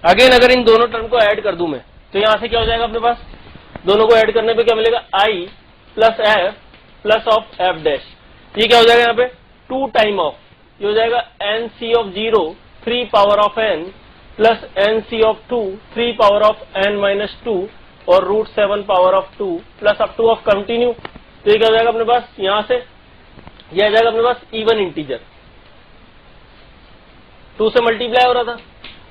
अगेन अगर इन दोनों टर्म को ऐड कर दूं मैं तो यहां से क्या हो जाएगा अपने पास, दोनों को ऐड करने पे क्या मिलेगा I plus F plus of F dash, ये क्या हो जाएगा यहाँ पे 2 टाइम ऑफ, ये हो जाएगा N C of 0 3 power of N plus N C of 2 3 power of N minus 2 और root 7 power of 2 plus up to of continue. तो ये क्या हो जाएगा अपने पास यहां से, ये आ जाएगा अपने पास इवन इंटीजर, 2 से मल्टीप्लाई हो रहा था,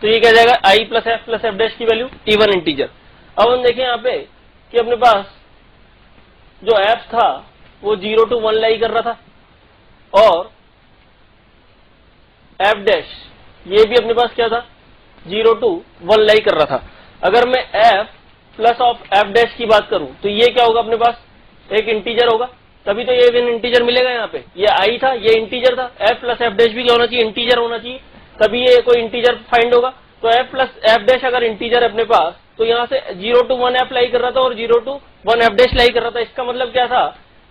तो ये क्या जाएगा आई प्लस एफ डैश की वैल्यू इवन इंटीजर। अब हम देखें यहाँ पे कि अपने पास जो एफ था वो 0 to 1 लाई कर रहा था और एफ डैश ये भी अपने पास क्या था 0 to 1 लाई कर रहा था। अगर मैं F plus of F dash की बात करूं तो ये क्या होगा अपने पास एक इंटीजर होगा, तभी तो ये इवन इंटीजर मिलेगा। यहाँ पे ये आई था, ये इंटीजर था, एफ प्लस एफ डैश भी क्या होना चाहिए इंटीजर होना चाहिए, तभी ये कोई इंटीजर फाइंड होगा। तो एफ प्लस एफ डैश अगर इंटीजर अपने पास, तो यहाँ से 0 to 1 एफ लाई कर रहा था और 0 to 1 एफ डैश लाई कर रहा था। इसका मतलब क्या था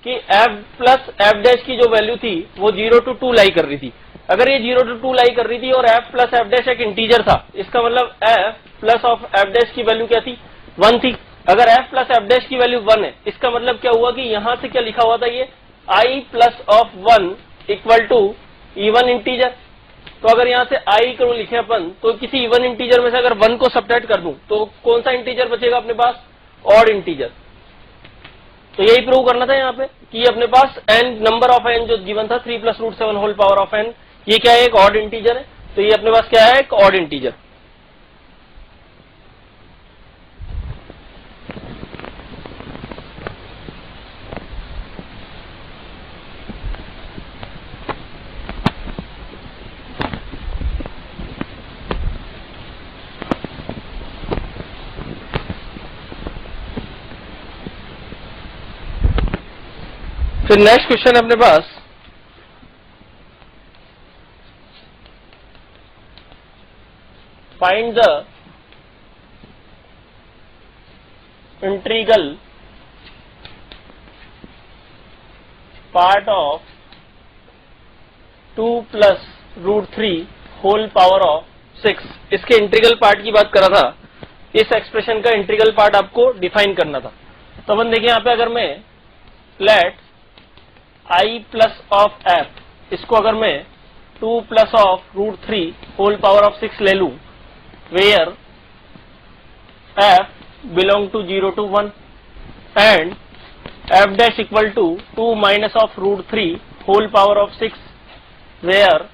कि एफ प्लस एफ डैश की जो वैल्यू थी वो 0 to 2 लाई कर रही थी। अगर ये 0 to 2 लाई कर रही थी और एफ प्लस एफ डैश एक इंटीजर था, इसका मतलब F plus of F dash की वैल्यू क्या थी 1 थी। अगर एफ प्लस एफ डैश की वैल्यू 1 है, इसका मतलब क्या हुआ कि यहां से क्या लिखा हुआ था ये I plus of 1 equal to even integer. तो अगर यहां से आई को लिखे अपन तो किसी इवन इंटीजर में से अगर 1 को सब्ट्रैक्ट कर दूं तो कौन सा इंटीजर बचेगा अपने पास, ऑड इंटीजर। तो यही प्रूव करना था यहाँ पे कि अपने पास एन नंबर ऑफ एन जो गिवन था 3 plus root 7 whole power of N, ये क्या है एक ऑड इंटीजर है। तो ये अपने पास क्या है एक ऑड इंटीजर। फिर नेक्स्ट क्वेश्चन है अपने पास find the integral part of 2 plus root 3 whole power of 6। इसके इंटीग्रल पार्ट की बात कर रहा था, इस एक्सप्रेशन का इंटीग्रल पार्ट आपको डिफाइन करना था। तो अपन देखिए यहाँ पे अगर मैं let I plus of F, इसको अगर मैं 2 plus of root 3 whole power of 6 ले लूं, where F belong to 0 to 1 and F dash equal to 2 minus of root 3 whole power of 6 where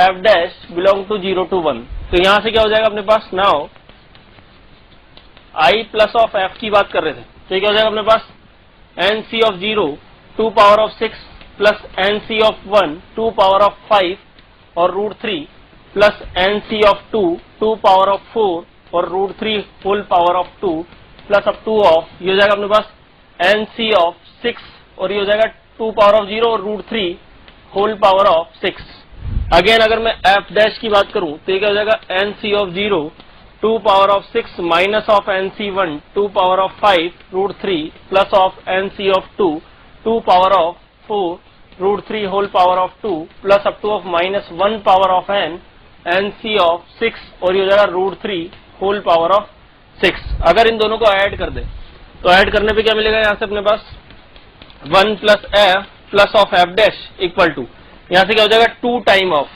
F dash belong to 0 to 1। तो यहां से क्या हो जाएगा अपने पास, now I plus of F की बात कर रहे थे, तो क्या हो जाएगा अपने पास n C of 0 2 power of 6 plus N C of 1 2 power of 5 और root 3 plus N C of 2 2 power of 4 और root 3 whole power of 2 plus up to of, ये हो जाएगा अपने पास एन सी ऑफ 6 और ये हो जाएगा 2 पावर ऑफ 0 और root 3 whole power of 6। Again अगर मैं एफ डैश की बात करूं तो ये क्या हो जाएगा N C of 0 2 power of 6 minus of N C 1 2 power of 5 root 3 plus of N C of 2 power of 4 root 3 whole power of 2 plus up to of minus 1 power of N NC of 6 और ये हो जाएगा √3 होल पावर ऑफ 6। अगर इन दोनों को ऐड कर दे तो ऐड करने पे क्या मिलेगा यहां से अपने पास 1 plus F plus of F dash equal to यहां से क्या हो जाएगा 2 टाइम ऑफ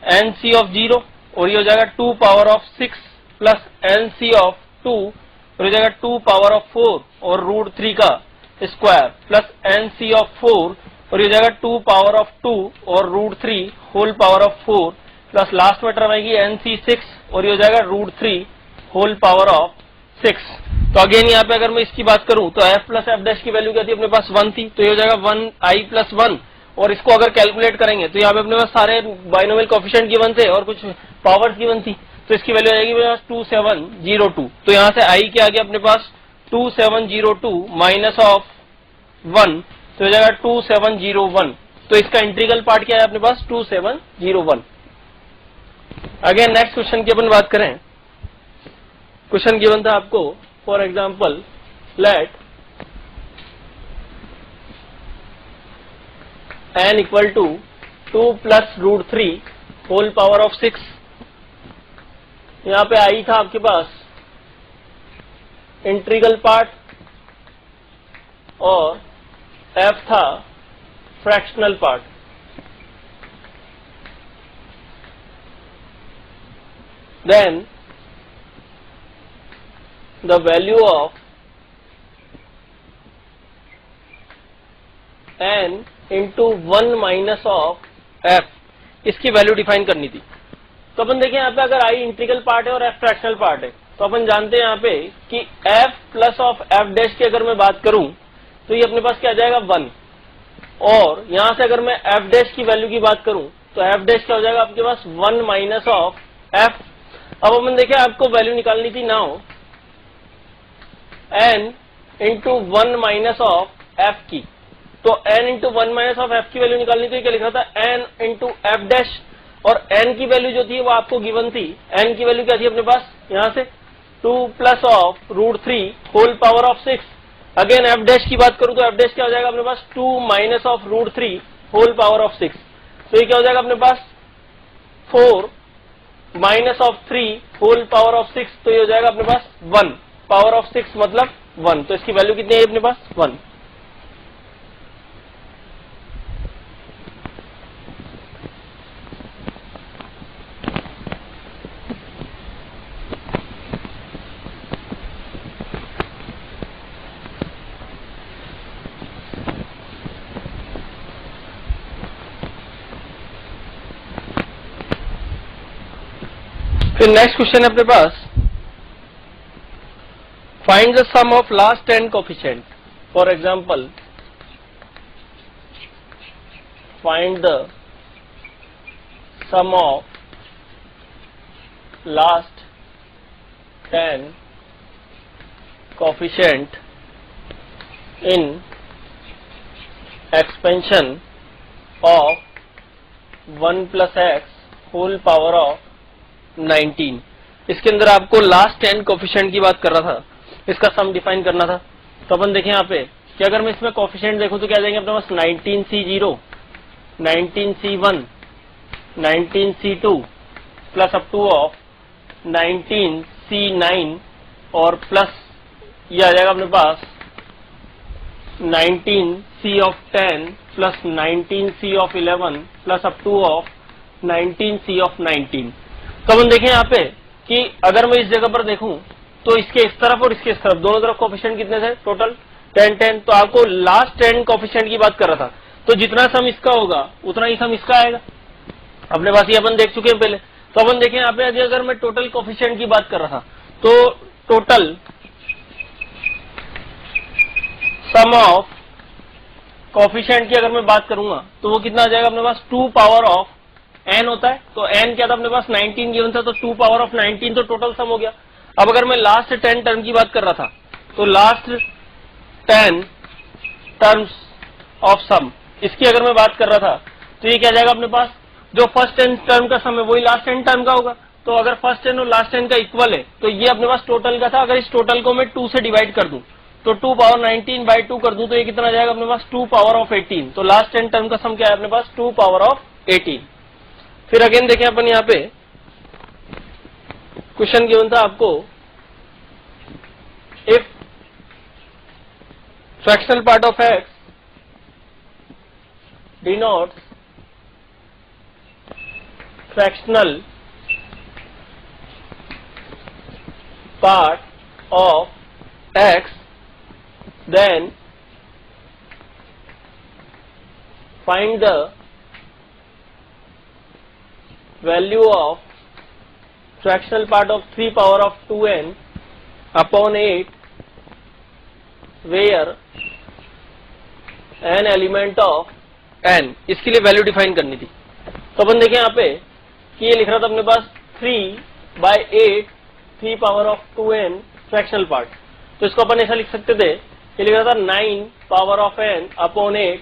NC ऑफ 0 और ये हो जाएगा 2 power of 6 plus NC of 2 और हो जाएगा 2 पावर ऑफ 4 और √3 का स्क्वायर प्लस NC ऑफ 4 और ये हो जाएगा 2 पावर ऑफ 2 और √3 whole power of 4 plus last में टर्म आएगी NC 6 और ये हो जाएगा √3 होल पावर ऑफ 6। तो अगेन यहाँ पे अगर मैं इसकी बात करूं तो f प्लस एफ डैश की वैल्यू क्या थी अपने पास 1 थी, तो ये हो जाएगा 1i प्लस 1 और इसको अगर कैलकुलेट करेंगे तो यहाँ पे अपने पास सारे बाइनोमियल कोफिशिएंट गिवन थे और कुछ पावर्स गिवन थी, तो इसकी वैल्यू आ जाएगी मेरे पास 2702। तो यहाँ से i क्या आ गया अपने पास 2702 माइनस ऑफ 1 तो हो जाएगा 2701। तो इसका इंटीग्रल पार्ट क्या है अपने पास 2701। अगेन नेक्स्ट क्वेश्चन की अपन बात करें, क्वेश्चन गिवन था आपको for example let n equal to 2 plus √3 whole power of 6। यहां पे आई था आपके पास इंटीग्रल पार्ट और f था fractional part. Then the value of n into 1 minus of f, इसकी वैल्यू डिफाइन करनी थी। तो अपन देखें यहाँ पे अगर i इंटीग्रल पार्ट है और f फ्रैक्शनल पार्ट है तो अपन जानते हैं यहाँ पे कि f plus of f dash की अगर मैं बात करूं तो ये अपने पास क्या आ जाएगा 1 और यहां से अगर मैं f डैश की वैल्यू की बात करूं तो f डैश क्या हो जाएगा आपके पास 1 माइनस ऑफ f। अब अपन देखें आपको वैल्यू निकालनी थी now n into 1 minus of f की, तो n into 1 minus of f की वैल्यू निकालनी थी, क्या लिखा था n इंटू f डैश और n की वैल्यू जो थी वो आपको गिवन थी। n की वैल्यू क्या थी अपने पास यहां से 2 plus of √3 whole power of 6। Again f dash की बात करूं तो f डैश क्या हो जाएगा अपने पास 2 minus of √3 whole power of 6। तो ये क्या हो जाएगा अपने पास 4 minus of 3 whole power of 6, तो ये हो जाएगा अपने पास 1 पावर ऑफ 6 मतलब 1। तो इसकी वैल्यू कितनी है अपने पास 1। फिर नेक्स्ट क्वेश्चन है अपने पास find the sum of last 10 coefficient. For example, find the sum of last 10 coefficient in expansion of 1 plus x whole power of 19। इसके अंदर आपको लास्ट 10 कोफिशिएंट की बात कर रहा था, इसका सम डिफाइन करना था। तो अपन देखें यहाँ पे कि अगर मैं इसमें कोफिशिएंट देखूं तो क्या देंगे अपने पास 19C0, 19C1, 19C2 plus up to of 19C9 और प्लस ये आ जाएगा अपने पास 19C of 10 plus 19C of 11 plus up to of 19C of 19। तो अपन देखें यहाँ पे कि अगर मैं इस जगह पर देखूं तो इसके इस तरफ और इसके इस तरफ दोनों तरफ कोफिशिएंट कितने थे टोटल 10। तो आपको लास्ट 10 कोफिशिएंट की बात कर रहा था, तो जितना सम इसका होगा उतना ही सम इसका आएगा। अपने पास ये अपन देख चुके हैं पहले। तो अपन देखें यहाँ पे अगर मैं टोटल कोफिशिएंट की बात कर रहा था तो टोटल सम ऑफ कोफिशिएंट की अगर मैं बात करूंगा तो वो कितना आ जाएगा अपने पास 2 पावर ऑफ n होता है। तो n क्या था अपने पास 19 गिवन था, तो 2 पावर ऑफ 19 तो टोटल सम हो गया। अब अगर मैं लास्ट 10 टर्म की बात कर रहा था तो लास्ट 10 टर्म्स ऑफ सम इसकी अगर मैं बात कर रहा था तो ये क्या जाएगा अपने पास जो फर्स्ट 10 टर्म का सम है वही लास्ट 10 टर्म का होगा। तो अगर फर्स्ट 10 और लास्ट 10 का इक्वल है तो ये अपने पास टोटल का था। अगर इस टोटल को मैं 2 से डिवाइड कर दूं तो 2 पावर 19 बाई 2 कर दूं तो ये कितना आ जाएगा अपने पास 2 पावर ऑफ 18। तो लास्ट 10 टर्म का सम क्या है अपने पास 2 पावर ऑफ 18। फिर अगेन देखें अपन यहाँ पे क्वेश्चन गिवन था आपको, if fractional part of x denotes fractional part of x, then find the value of fractional part of 3 power of 2n upon 8 where n element of n, इसके लिए वैल्यू डिफाइन करनी थी। तो अपन देखें यहाँ पे कि ये लिख रहा था अपने पास 3/8 3 power of 2n fractional part, तो इसको अपन ऐसा लिख सकते थे, ये लिख रहा था 9 power of n upon 8,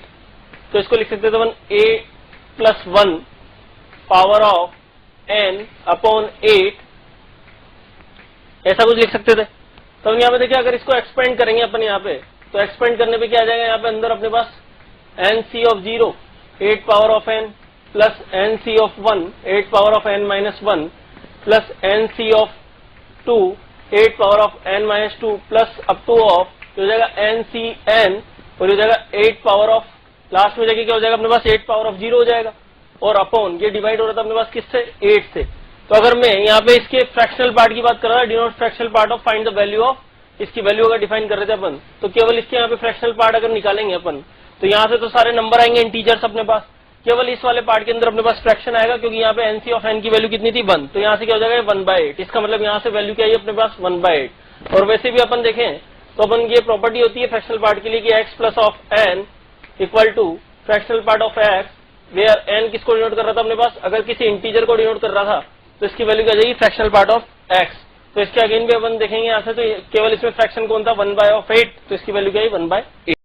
तो इसको लिख सकते थे अपन a plus 1 power of n upon 8, ऐसा कुछ लिख सकते थे। तो यहाँ पे देखिए अगर इसको एक्सपेंड करेंगे अपन यहाँ पे, तो एक्सपेंड करने पे क्या आ जाएगा, यहाँ पे अंदर अपने पास nc of 0 8 power of n plus nc of 1 8 power of n minus 1 plus nc of 2 8 power of n minus 2 plus up to of हो जाएगा ncn, और हो जाएगा 8 पावर ऑफ, लास्ट में जाके क्या हो जाएगा अपने पास 8 पावर ऑफ 0 हो जाएगा, और अपॉन ये डिवाइड हो रहा था अपने पास किससे, 8 से। तो अगर मैं यहाँ पे इसके फ्रैक्शनल पार्ट की बात कर रहा था, denote fractional part of, find the value of, इसकी वैल्यू अगर डिफाइन कर रहे थे अपन, तो केवल इसके यहाँ पे फ्रैक्शनल पार्ट अगर निकालेंगे अपन, तो यहाँ से तो सारे नंबर आएंगे इंटीजर्स अपने पास, केवल इस वाले पार्ट के अंदर अपने पास फ्रैक्शन आएगा, क्योंकि यहाँ पे nc ऑफ n की वैल्यू कितनी थी 1, तो यहाँ से क्या हो जाएगा 1/8, इसका मतलब यहाँ से वैल्यू क्या है अपने पास 1/8। और वैसे भी अपन देखें तो अपन ये प्रॉपर्टी होती है फ्रैक्शनल पार्ट के लिए कि x plus of n equal to fractional part of x, where n किसको डिनोट कर रहा था अपने पास, अगर किसी इंटीजर को डिनोट कर रहा था तो इसकी वैल्यू क्या जाएगी फ्रैक्शनल पार्ट ऑफ x। तो इसके अगेन भी अपन देखेंगे यहाँ से, तो केवल इसमें फ्रैक्शन कौन था 1/8, तो इसकी वैल्यू क्या है 1/8।